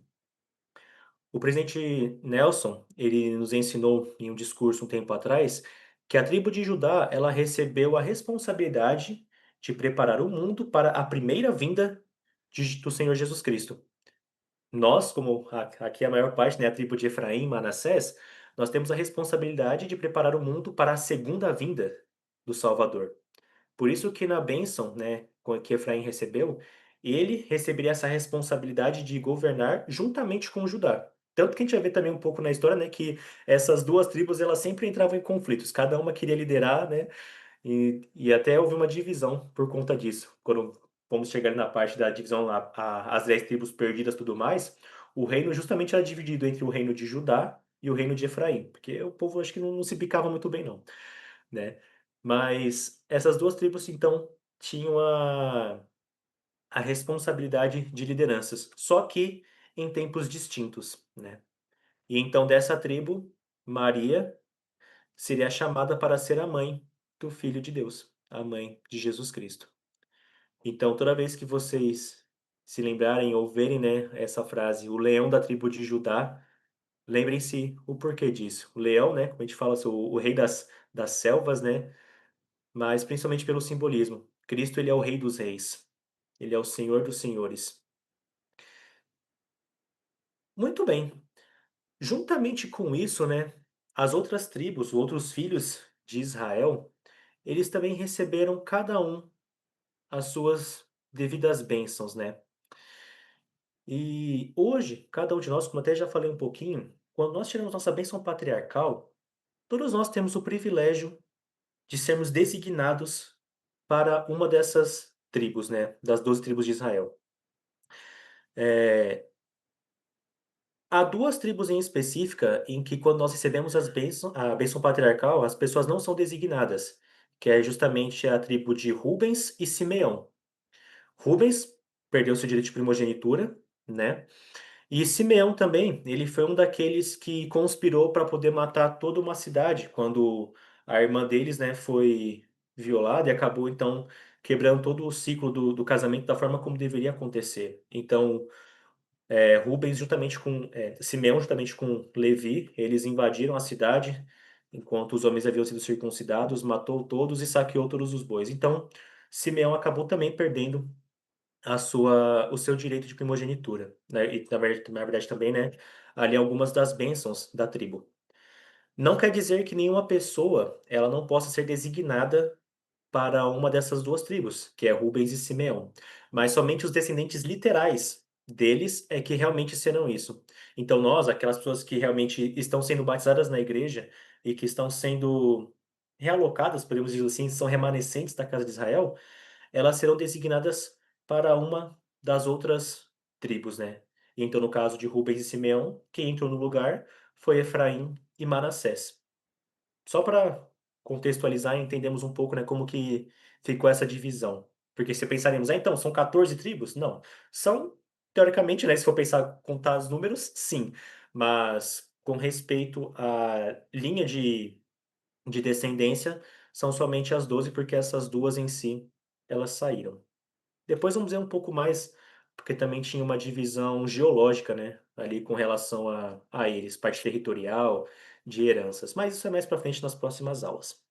O presidente Nelson, ele nos ensinou em um discurso um tempo atrás que a tribo de Judá, ela recebeu a responsabilidade de preparar o mundo para a primeira vinda do Senhor Jesus Cristo. Nós, como aqui a maior parte, né, a tribo de Efraim, Manassés, nós temos a responsabilidade de preparar o mundo para a segunda vinda do Salvador. Por isso que na bênção, né, que Efraim recebeu, ele receberia essa responsabilidade de governar juntamente com Judá. Tanto que a gente vai ver também um pouco na história, né, que essas duas tribos elas sempre entravam em conflitos. Cada uma queria liderar, né, e até houve uma divisão por conta disso. Quando vamos chegar na parte da divisão, as 10 tribos perdidas e tudo mais, o reino justamente era dividido entre o reino de Judá e o reino de Efraim, porque o povo acho que não se bicava muito bem, não, né? Mas essas duas tribos, então, tinham a responsabilidade de lideranças, só que em tempos distintos, né? E então, dessa tribo, Maria seria chamada para ser a mãe do Filho de Deus, a mãe de Jesus Cristo. Então, toda vez que vocês se lembrarem ou verem, né, essa frase, o leão da tribo de Judá, lembrem-se o porquê disso. O leão, né, como a gente fala, o rei das selvas, né, mas principalmente pelo simbolismo. Cristo, ele é o rei dos reis. Ele é o senhor dos senhores. Muito bem. Juntamente com isso, né, as outras tribos, os outros filhos de Israel, eles também receberam cada um as suas devidas bênçãos, né? E hoje, cada um de nós, como até já falei um pouquinho, quando nós tiramos nossa bênção patriarcal, todos nós temos o privilégio de sermos designados para uma dessas tribos, né? Das 12 tribos de Israel. É, há duas tribos em específica em que, quando nós recebemos a bênção patriarcal, as pessoas não são designadas, que é justamente a tribo de Rubens e Simeão. Rubens perdeu seu direito de primogenitura, né? E Simeão também, ele foi um daqueles que conspirou para poder matar toda uma cidade, quando a irmã deles, né, foi violada e acabou, então, quebrando todo o ciclo do casamento da forma como deveria acontecer. Então, Rubens, Simeão, juntamente com Levi, eles invadiram a cidade, enquanto os homens haviam sido circuncidados, matou todos e saqueou todos os bois. Então, Simeão acabou também perdendo o seu direito de primogenitura, né? E na verdade também, né, ali algumas das bênçãos da tribo. Não quer dizer que nenhuma pessoa ela não possa ser designada para uma dessas duas tribos, que é Rubens e Simeão, mas somente os descendentes literais deles é que realmente serão isso. Então nós, aquelas pessoas que realmente estão sendo batizadas na igreja e que estão sendo realocadas, podemos dizer assim, são remanescentes da casa de Israel, elas serão designadas para uma das outras tribos, né? E então, no caso de Rubens e Simeão, quem entrou no lugar foi Efraim e Manassés. Só para contextualizar e entendermos um pouco, né, como que ficou essa divisão. Porque se pensaremos, então, são 14 tribos? Não. São, teoricamente, né, se for pensar, contar os números, sim. Mas, com respeito à linha de descendência, são somente as 12, porque essas duas em si, elas saíram. Depois vamos ver um pouco mais, porque também tinha uma divisão geológica, né, ali com relação a eles, parte territorial, de heranças. Mas isso é mais para frente nas próximas aulas.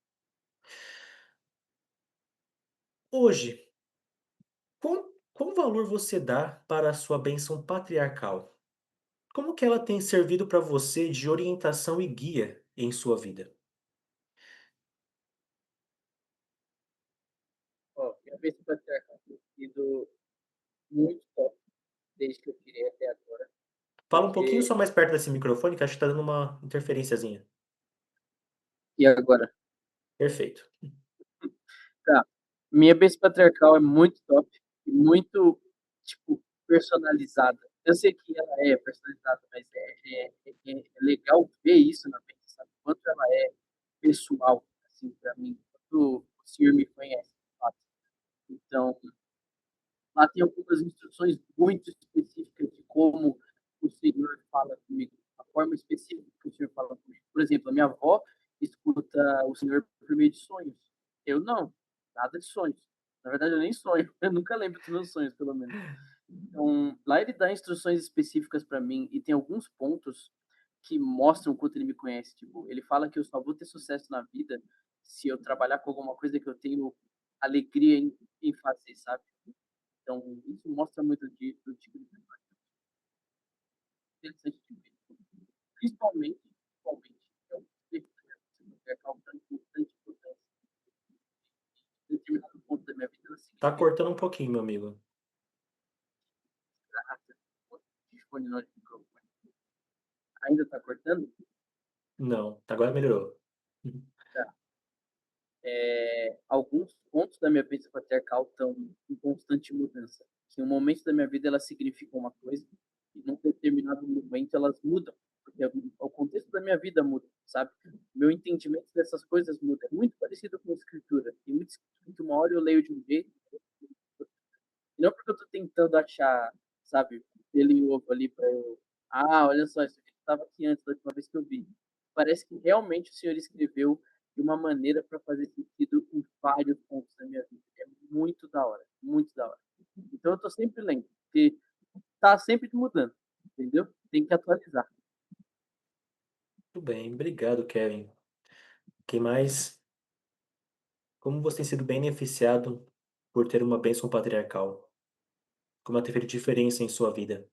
Hoje, qual valor você dá para a sua bênção patriarcal? Como que ela tem servido para você de orientação e guia em sua vida? Ó, minha vez patriarcal tem sido muito top desde que eu tirei até agora, Fala um pouquinho porque só mais perto desse microfone, que acho que está dando uma interferenciazinha. e agora? Perfeito. Tá. Minha base patriarcal é muito top e muito, tipo, personalizada. Eu sei que ela é personalizada, mas é legal ver isso na base, sabe? Quanto ela é pessoal, assim, pra mim. Quanto o senhor me conhece, de fato. Então, lá tem algumas instruções muito específicas de como o Senhor fala comigo, a forma específica que o Senhor fala comigo. Por exemplo, a minha avó escuta o Senhor por meio de sonhos. Eu não, nada de sonhos. Na verdade, eu nem sonho. Eu nunca lembro dos meus sonhos, pelo menos. Então, lá ele dá instruções específicas para mim e tem alguns pontos que mostram o quanto ele me conhece. Tipo, ele fala que eu só vou ter sucesso na vida se eu trabalhar com alguma coisa que eu tenho alegria em fazer, sabe? Então, isso mostra muito do tipo de pessoa interessante de ver. Principalmente, eu vejo que é causando bastante importância. Em determinado ponto da minha vida, ela Tá significa cortando um pouquinho, meu amigo. graça, de fone no microfone. Ainda está cortando? Não, agora melhorou. Tá. Alguns pontos da minha vida patriarcal estão em constante mudança. Que em um momento da minha vida elas significam uma coisa, e num determinado momento elas mudam, porque o contexto da minha vida muda, sabe? Meu entendimento dessas coisas muda. É muito parecido com a escritura. Tem muita escritura que uma hora eu leio de um jeito, e não porque eu estou tentando achar, sabe, ele e ovo ali para eu. Ah, olha só, isso aqui estava aqui antes da última vez que eu vi. parece que realmente o Senhor escreveu de uma maneira para fazer sentido em vários pontos da minha vida. É muito da hora, muito da hora. Então eu tô sempre lendo, porque tá sempre mudando, entendeu? Tem que atualizar. Tudo bem, obrigado, Kevin. Que mais? Como você tem sido beneficiado por ter uma bênção patriarcal? Como ela tem feito diferença em sua vida?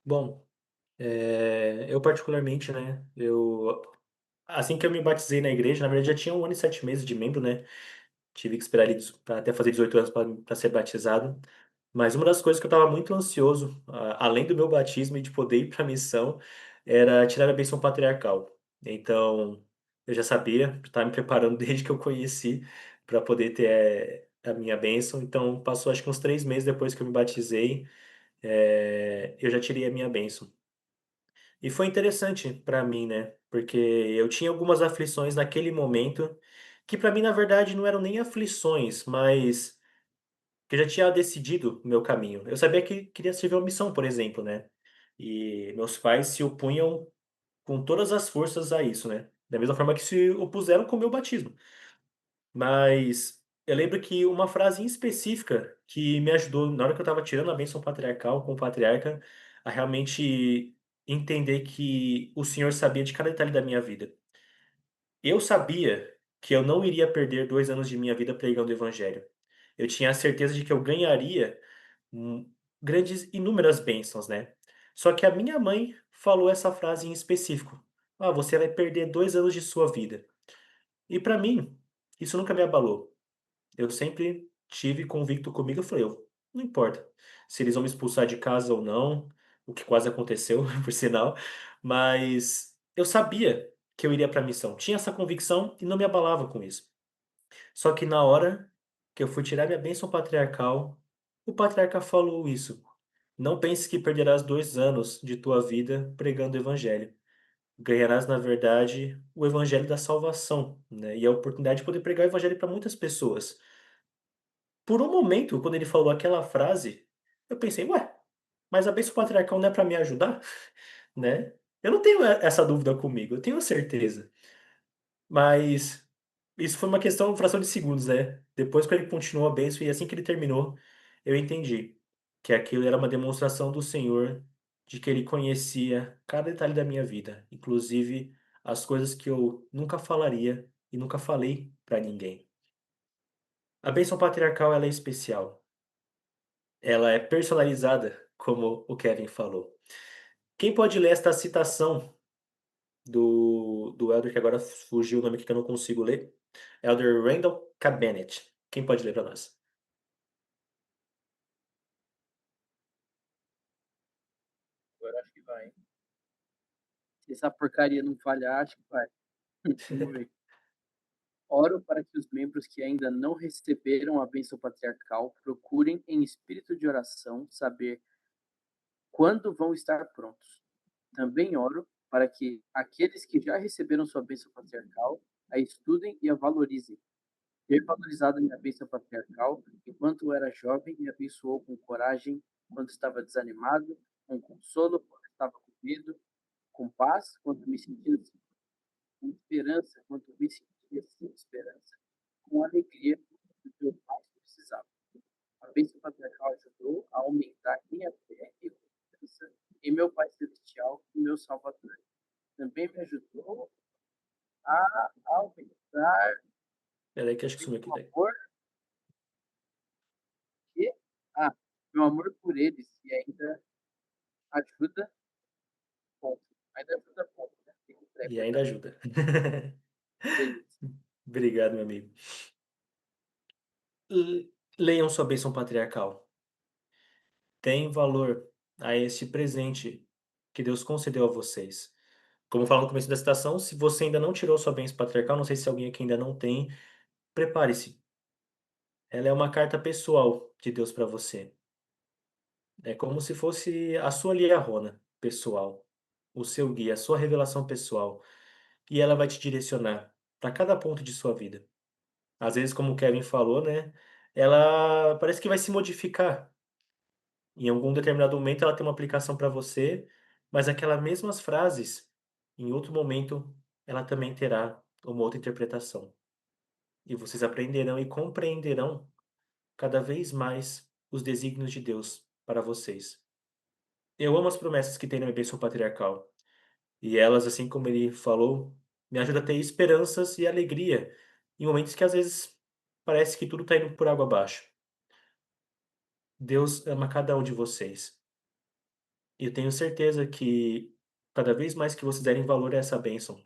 Bom, eu particularmente, né, assim que eu me batizei na igreja, na verdade já tinha 1 ano e 7 meses de membro, né, tive que esperar ali pra até fazer 18 anos para ser batizado. Mas uma das coisas que eu estava muito ansioso, além do meu batismo e de poder ir para a missão, era tirar a bênção patriarcal. Então, eu já sabia, estava me preparando desde que eu conheci para poder ter a minha bênção. Então, passou acho que uns 3 meses depois que eu me batizei, eu já tirei a minha bênção. E foi interessante para mim, né? Porque eu tinha algumas aflições naquele momento, que para mim, na verdade, não eram nem aflições, mas que eu já tinha decidido o meu caminho. Eu sabia que queria servir uma missão, por exemplo, né? E meus pais se opunham com todas as forças a isso, né? Da mesma forma que se opuseram com o meu batismo. Mas eu lembro que uma frase em específica que me ajudou na hora que eu estava tirando a bênção patriarcal com o patriarca a realmente entender que o Senhor sabia de cada detalhe da minha vida. Eu sabia que eu não iria perder 2 anos de minha vida pregando o evangelho. Eu tinha a certeza de que eu ganharia grandes inúmeras bênçãos, né. Só que a minha mãe falou essa frase em específico: "Ah, você vai perder 2 anos de sua vida". E pra mim, isso nunca me abalou. Eu sempre tive convicto comigo, eu falei: "Eu não importa se eles vão me expulsar de casa ou não", o que quase aconteceu, por sinal, mas eu sabia que eu iria pra missão. Tinha essa convicção e não me abalava com isso. Só que na hora que eu fui tirar minha bênção patriarcal, o patriarca falou isso: "Não penses que perderás 2 anos de tua vida pregando o evangelho. Ganharás, na verdade, o evangelho da salvação", né, e a oportunidade de poder pregar o evangelho para muitas pessoas. Por um momento, quando ele falou aquela frase, eu pensei: "Ué, mas a bênção patriarcal não é para me ajudar?", né. Eu não tenho essa dúvida comigo, eu tenho certeza. Mas isso foi uma questão fração de segundos, né. Depois quando ele continuou a bênção e assim que ele terminou, eu entendi que aquilo era uma demonstração do Senhor de que ele conhecia cada detalhe da minha vida, inclusive as coisas que eu nunca falaria e nunca falei para ninguém. A bênção patriarcal ela é especial, ela é personalizada, como o Kevin falou. Quem pode ler esta citação do elder que agora fugiu o nome aqui que eu não consigo ler. Elder Randall K. Bennett. Quem pode ler para nós? Agora acho que vai, hein. Se essa porcaria não falhar, acho que vai. Vamos ver. Oro para que os membros que ainda não receberam a bênção patriarcal procurem, em espírito de oração, saber quando vão estar prontos. Também oro para que aqueles que já receberam sua bênção patriarcal a estudem e a valorizem. Ter valorizado minha bênção patriarcal enquanto eu era jovem me abençoou com coragem quando estava desanimado, com consolo quando estava com medo, com paz quando me sentia assim, com esperança quando me sentia sem esperança, com alegria quando eu mais precisava. A bênção patriarcal ajudou a aumentar minha fé e confiança em meu Pai Celestial e meu Salvador. Também me ajudou a aumentar Espera aí que acho que meu sumiu aqui, daí. amor e meu amor por eles e ainda ajuda ponto. Ainda ajuda ponto, né? Tem um treco E aí ainda também. ajuda. Beleza. Obrigado, meu amigo. Leiam sua bênção patriarcal. Deem valor a este presente que Deus concedeu a vocês. Como fala no começo da citação, se você ainda não tirou sua bênção patriarcal, não sei se alguém aqui ainda não tem, prepare-se. Ela é uma carta pessoal de Deus para você. É como se fosse a sua liarrona pessoal, o seu guia, a sua revelação pessoal. E ela vai te direcionar para cada ponto de sua vida. Às vezes, como o Kevin falou, né? Ela parece que vai se modificar. Em algum determinado momento ela tem uma aplicação para você, mas aquelas mesmas frases, em outro momento, ela também terá uma outra interpretação. E vocês aprenderão e compreenderão cada vez mais os desígnios de Deus para vocês. Eu amo as promessas que tem na bênção patriarcal. E elas, assim como ele falou, me ajudam a ter esperanças e alegria em momentos que às vezes parece que tudo está indo por água abaixo. Deus ama cada um de vocês. E eu tenho certeza que cada vez mais que vocês derem valor a essa bênção.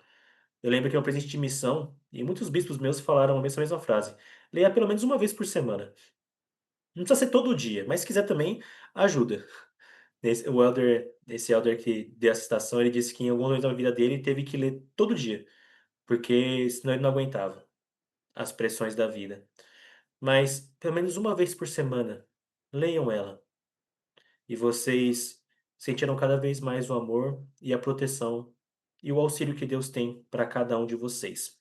Eu lembro que no presente de missão, e muitos bispos meus falaram essa mesma frase: leia pelo menos uma vez por semana. Não precisa ser todo dia, mas se quiser também, ajuda. Esse elder que deu a citação, ele disse que em algum momento da vida dele teve que ler todo dia, porque senão ele não aguentava as pressões da vida. Mas pelo menos uma vez por semana, leiam ela. E vocês sentirão cada vez mais o amor e a proteção e o auxílio que Deus tem para cada um de vocês.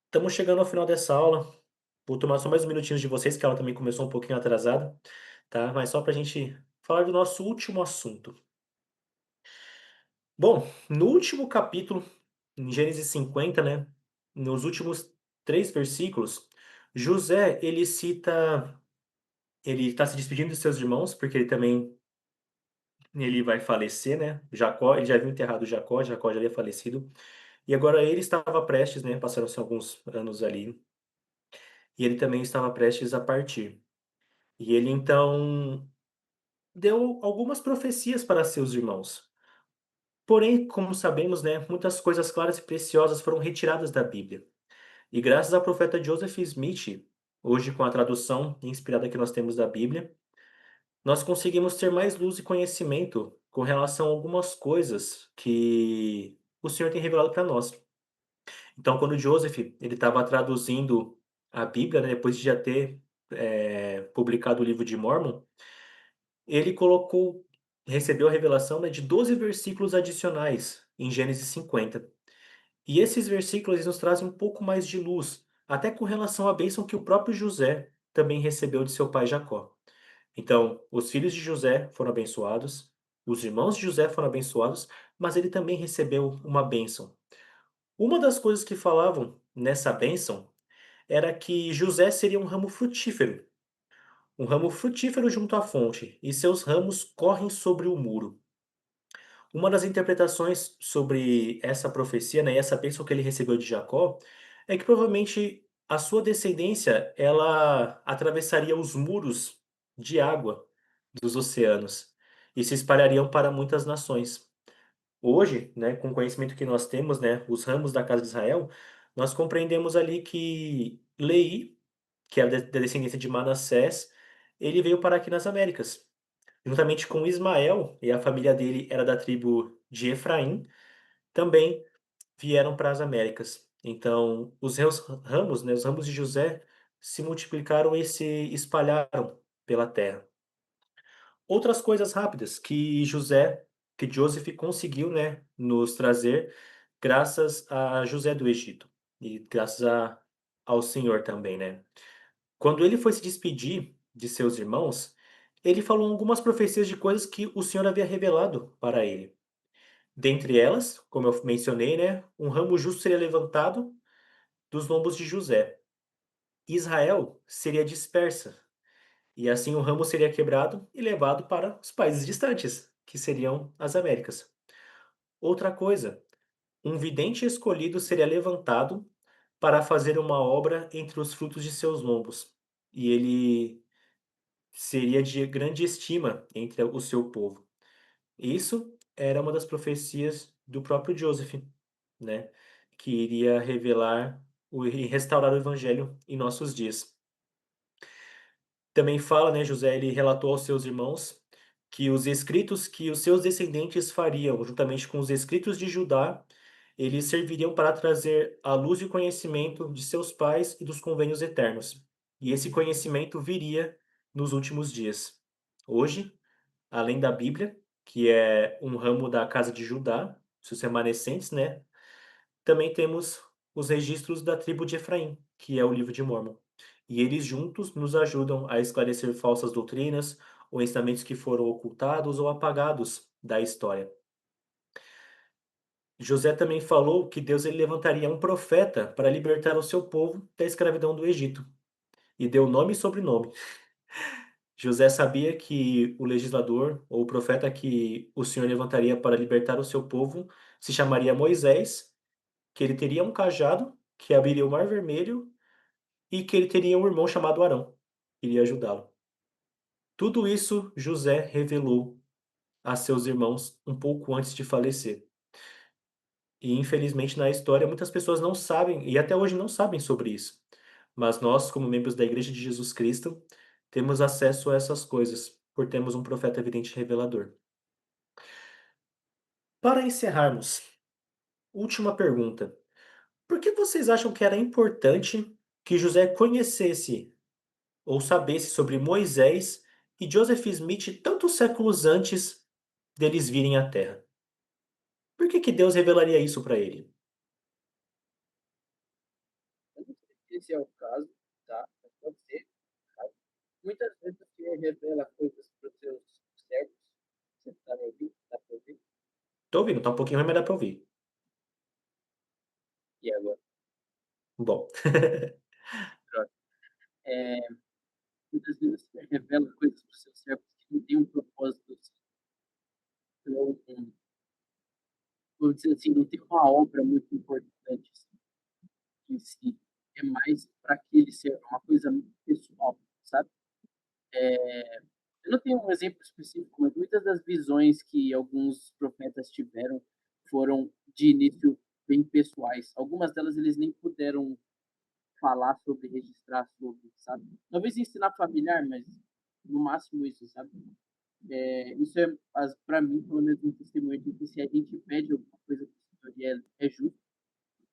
Estamos chegando ao final dessa aula. Vou tomar só mais uns minutinhos de vocês, que ela também começou um pouquinho atrasada, tá? Mas só para a gente falar do nosso último assunto. Bom, no último capítulo, em Gênesis 50, né? Nos últimos 3 versículos, José, ele está se despedindo dos seus irmãos, porque ele vai falecer, né? Jacó, ele já havia enterrado Jacó, Jacó já havia falecido. E agora ele estava prestes, né? Passaram-se alguns anos ali. E ele também estava prestes a partir. E ele então deu algumas profecias para seus irmãos. Porém, como sabemos, né, muitas coisas claras e preciosas foram retiradas da Bíblia. E graças ao profeta Joseph Smith, hoje com a tradução inspirada que nós temos da Bíblia, nós conseguimos ter mais luz e conhecimento com relação a algumas coisas que o Senhor tem revelado para nós. Então, quando Joseph ele estava traduzindo a Bíblia, né, depois de já ter publicado o livro de Mórmon, ele recebeu a revelação, né, de 12 versículos adicionais em Gênesis 50. E esses versículos eles nos trazem um pouco mais de luz, até com relação à bênção que o próprio José também recebeu de seu pai Jacó. Então, os filhos de José foram abençoados, os irmãos de José foram abençoados, mas ele também recebeu uma bênção. Uma das coisas que falavam nessa bênção era que José seria um ramo frutífero junto à fonte, e seus ramos correm sobre o muro. Uma das interpretações sobre essa profecia, né, e essa bênção que ele recebeu de Jacó, é que provavelmente a sua descendência ela atravessaria os muros de água dos oceanos e se espalhariam para muitas nações. Hoje, né, com o conhecimento que nós temos, né, os ramos da casa de Israel, nós compreendemos ali que Leí, que era da descendência de Manassés, ele veio parar aqui nas Américas. Juntamente com Ismael, e a família dele era da tribo de Efraim, também vieram para as Américas. Então, os seus ramos, né, os ramos de José, se multiplicaram e se espalharam pela terra. Outras coisas rápidas que Joseph conseguiu, né, nos trazer, graças a José do Egito e graças ao Senhor também, né? Quando ele foi se despedir de seus irmãos, ele falou algumas profecias de coisas que o Senhor havia revelado para ele. Dentre elas, como eu mencionei, né, um ramo justo seria levantado dos lombos de José. Israel seria dispersa, e assim o ramo seria quebrado e levado para os países distantes, que seriam as Américas. Outra coisa, um vidente escolhido seria levantado para fazer uma obra entre os frutos de seus lombos, e ele seria de grande estima entre o seu povo. Isso era uma das profecias do próprio Joseph, né, que iria revelar e restaurar o evangelho em nossos dias. Também fala, né, José, ele relatou aos seus irmãos que os escritos que os seus descendentes fariam, juntamente com os escritos de Judá, eles serviriam para trazer a luz e o conhecimento de seus pais e dos convênios eternos. E esse conhecimento viria nos últimos dias. Hoje, além da Bíblia, que é um ramo da casa de Judá, seus remanescentes, né? Também temos os registros da tribo de Efraim, que é o livro de Mórmon. E eles juntos nos ajudam a esclarecer falsas doutrinas ou ensinamentos que foram ocultados ou apagados da história. José também falou que Deus ele levantaria um profeta para libertar o seu povo da escravidão do Egito, e deu nome e sobrenome. José sabia que o legislador ou o profeta que o Senhor levantaria para libertar o seu povo se chamaria Moisés, que ele teria um cajado que abriria o Mar Vermelho e que ele teria um irmão chamado Arão, que iria ajudá-lo. Tudo isso José revelou a seus irmãos um pouco antes de falecer. E infelizmente na história muitas pessoas não sabem e até hoje não sabem sobre isso. Mas nós, como membros da Igreja de Jesus Cristo, temos acesso a essas coisas, por termos um profeta evidente revelador. Para encerrarmos, última pergunta. Por que vocês acham que era importante que José conhecesse ou sabesse sobre Moisés e Joseph Smith tantos séculos antes deles virem à Terra? Por que que Deus revelaria isso para ele? Eu não sei se esse é o caso, tá? Mas pode ser. Tá? Muitas vezes o Senhor revela coisas para os seus servos. Você está me ouvindo? Dá para ouvir? Tô ouvindo, tá um pouquinho, mas dá pra ouvir. E agora? Bom, Pronto. É, muitas vezes o Senhor revela coisas para os seus servos que não têm um propósito, não, vamos dizer assim, não tem uma obra muito importante assim, em si. É mais para aquele ser uma coisa muito pessoal, sabe? Eu não tenho um exemplo específico, mas muitas das visões que alguns profetas tiveram foram de início bem pessoais. Algumas delas eles nem puderam falar sobre, registrar sobre, sabe? Talvez ensinar familiar, mas no máximo isso, sabe? Isso é, para mim, pelo menos, um testemunho de que se a gente pede alguma coisa para o Senhor e é justo,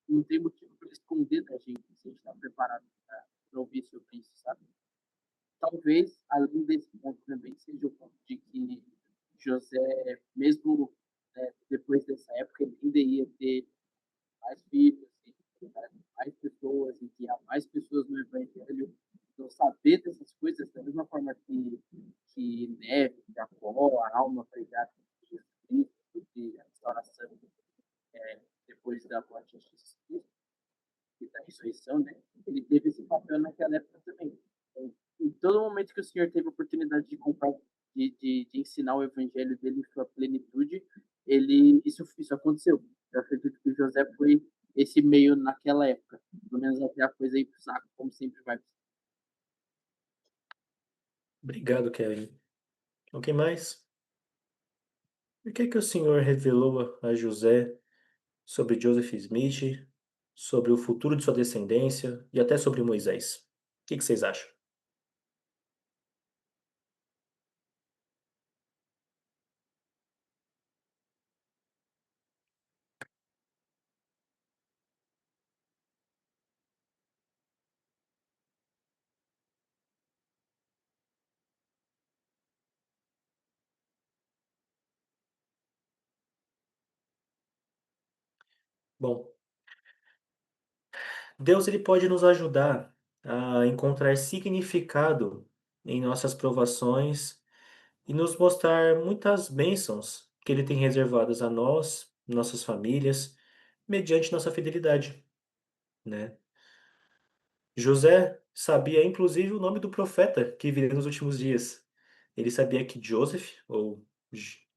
não tem motivo para esconder da gente se a gente está preparado para ouvir sobre isso, sabe? Talvez, além desse ponto também, seja o ponto de que José, mesmo depois dessa época, ele ainda ia ter mais filhos, mais pessoas, e que há mais pessoas no Evangelho. Então, saber dessas coisas, da mesma forma que Neve, Jacó, a alma pregada de Jesus Cristo, de a restauração depois da morte de Jesus Cristo, e da ressurreição, né? Ele teve esse papel naquela época também. Então, em todo momento que o Senhor teve a oportunidade de comprar, de ensinar o evangelho dele em sua plenitude, isso aconteceu. Eu acredito que José foi esse meio naquela época, pelo menos até a coisa ir pro saco, como sempre vai. obrigado, Kevin. O que mais? Por que que o Senhor revelou a José sobre Joseph Smith, sobre o futuro de sua descendência e até sobre Moisés? O que que vocês acham? Bom, Deus ele pode nos ajudar a encontrar significado em nossas provações e nos mostrar muitas bênçãos que Ele tem reservadas a nós, nossas famílias, mediante nossa fidelidade, né? José sabia inclusive o nome do profeta que viria nos últimos dias. Ele sabia que Joseph, ou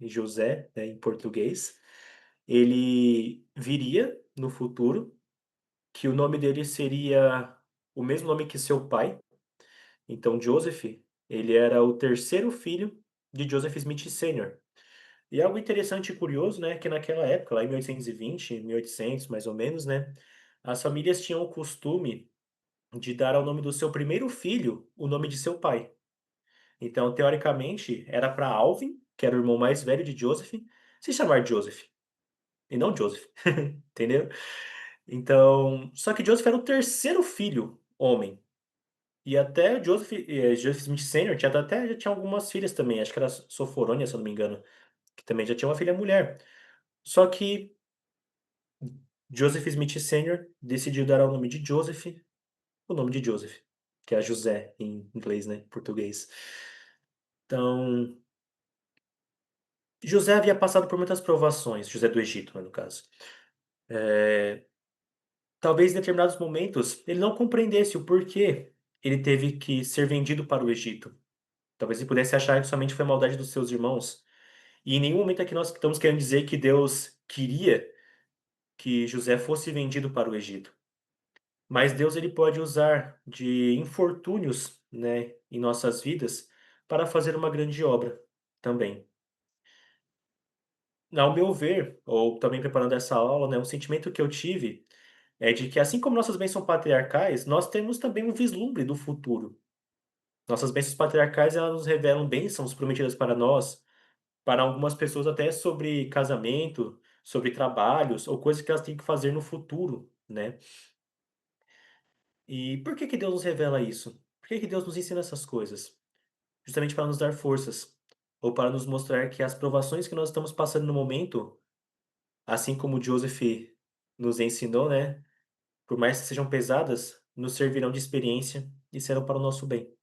José, né, em português, ele viria no futuro, que o nome dele seria o mesmo nome que seu pai. Então, Joseph, ele era o terceiro filho de Joseph Smith Sr. E algo interessante e curioso, né, que naquela época, lá em 1820, 1800 mais ou menos, né, as famílias tinham o costume de dar ao nome do seu primeiro filho o nome de seu pai. Então, teoricamente, era para Alvin, que era o irmão mais velho de Joseph, se chamar Joseph, e não Joseph, entendeu? Então, só que Joseph era o terceiro filho homem. E até Joseph Smith Sênior já tinha algumas filhas também, acho que era Soforônia, se eu não me engano, que também já tinha uma filha mulher. Só que Joseph Smith Sênior decidiu dar ao nome de Joseph o nome de Joseph, que é José em inglês, né, em português. Então, José havia passado por muitas provações, José do Egito, né, no caso. Talvez em determinados momentos ele não compreendesse o porquê ele teve que ser vendido para o Egito. Talvez ele pudesse achar que somente foi maldade dos seus irmãos. E em nenhum momento aqui nós estamos querendo dizer que Deus queria que José fosse vendido para o Egito. Mas Deus ele pode usar de infortúnios, né, em nossas vidas para fazer uma grande obra também. Ao meu ver, ou também preparando essa aula, né, o sentimento que eu tive é de que assim como nossas bênçãos são patriarcais, nós temos também um vislumbre do futuro. Nossas bênçãos patriarcais, elas nos revelam bênçãos prometidas para nós, para algumas pessoas até sobre casamento, sobre trabalhos ou coisas que elas têm que fazer no futuro, né? E por que que Deus nos revela isso? Por que que Deus nos ensina essas coisas? Justamente para nos dar forças, ou para nos mostrar que as provações que nós estamos passando no momento, assim como Joseph nos ensinou, né? Por mais que sejam pesadas, nos servirão de experiência e serão para o nosso bem.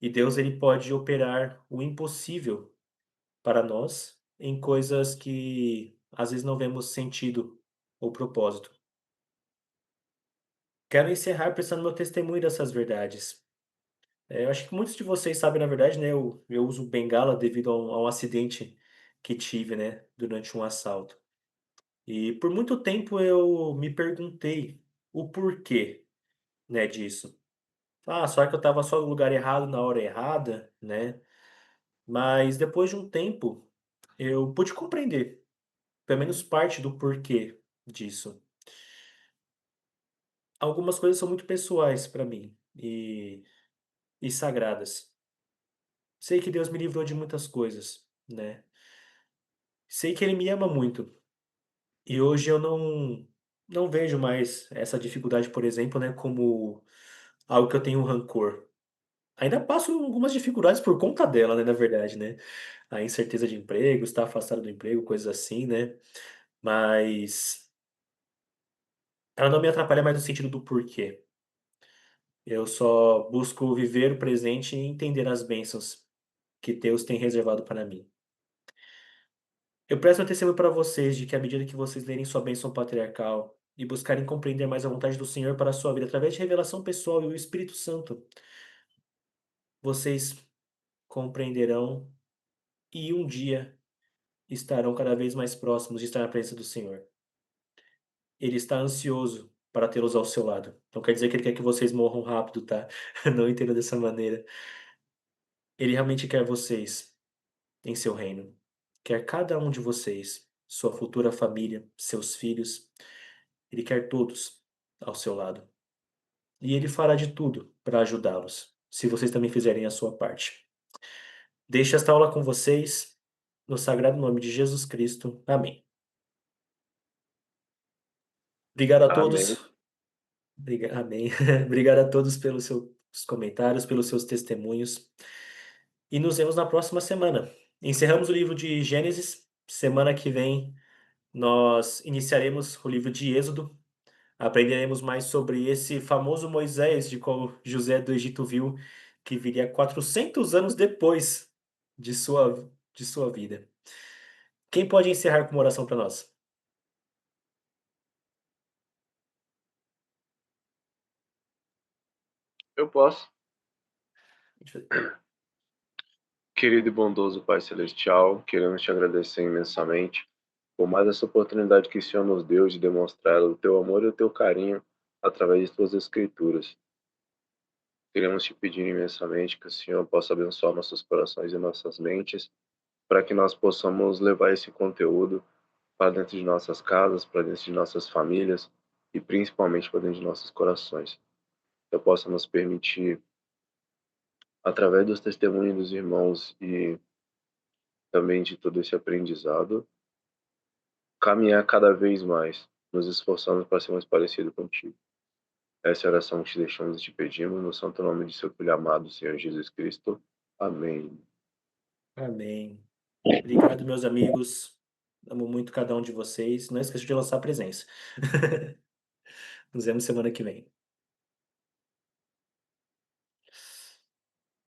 E Deus ele pode operar o impossível para nós em coisas que às vezes não vemos sentido ou propósito. Quero encerrar prestando meu testemunho dessas verdades. Eu acho que muitos de vocês sabem, na verdade, né? Eu uso bengala devido a um acidente que tive, né? Durante um assalto. E por muito tempo eu me perguntei o porquê, né, disso. Ah, só que eu estava só no lugar errado na hora errada, né? Mas depois de um tempo, eu pude compreender, pelo menos parte do porquê disso. Algumas coisas são muito pessoais para mim e sagradas. Sei que Deus me livrou de muitas coisas, né? Sei que Ele me ama muito. E hoje eu não vejo mais essa dificuldade, por exemplo, né, como algo que eu tenho rancor. Ainda passo algumas dificuldades por conta dela, né, na verdade, né? A incerteza de emprego, estar afastado do emprego, coisas assim, né? Mas ela não me atrapalha mais no sentido do porquê. Eu só busco viver o presente e entender as bênçãos que Deus tem reservado para mim. Eu presto meu testemunho para vocês de que à medida que vocês lerem sua bênção patriarcal e buscarem compreender mais a vontade do Senhor para a sua vida através de revelação pessoal e o Espírito Santo, vocês compreenderão e um dia estarão cada vez mais próximos de estar na presença do Senhor. Ele está ansioso para tê-los ao seu lado. Não quer dizer que ele quer que vocês morram rápido, tá? Não entenda dessa maneira. Ele realmente quer vocês em seu reino. Quer cada um de vocês, sua futura família, seus filhos. Ele quer todos ao seu lado. E ele fará de tudo para ajudá-los, se vocês também fizerem a sua parte. Deixo esta aula com vocês, no sagrado nome de Jesus Cristo. Amém. Obrigado a Amém. todos. Amém. Obrigado a todos pelos seus comentários, pelos seus testemunhos. E nos vemos na próxima semana. Encerramos o livro de Gênesis. Semana que vem nós iniciaremos o livro de Êxodo. Aprenderemos mais sobre esse famoso Moisés de qual José do Egito viu, que viria 400 anos depois de sua vida. Quem pode encerrar com uma oração para nós? Eu posso. Querido e bondoso Pai Celestial, queremos te agradecer imensamente por mais essa oportunidade que o Senhor nos deu de demonstrar o teu amor e o teu carinho através de tuas escrituras. Queremos te pedir imensamente que o Senhor possa abençoar nossos corações e nossas mentes, para que nós possamos levar esse conteúdo para dentro de nossas casas, para dentro de nossas famílias e principalmente para dentro de nossos corações. Que possa nos permitir, através dos testemunhos dos irmãos e também de todo esse aprendizado, caminhar cada vez mais, nos esforçando para ser mais parecido contigo. Essa é a oração que te deixamos e te pedimos, no santo nome de seu Filho amado, Senhor Jesus Cristo. Amém. Amém. Obrigado, meus amigos. Amo muito cada um de vocês. Não esqueça de lançar a presença. Nos vemos semana que vem.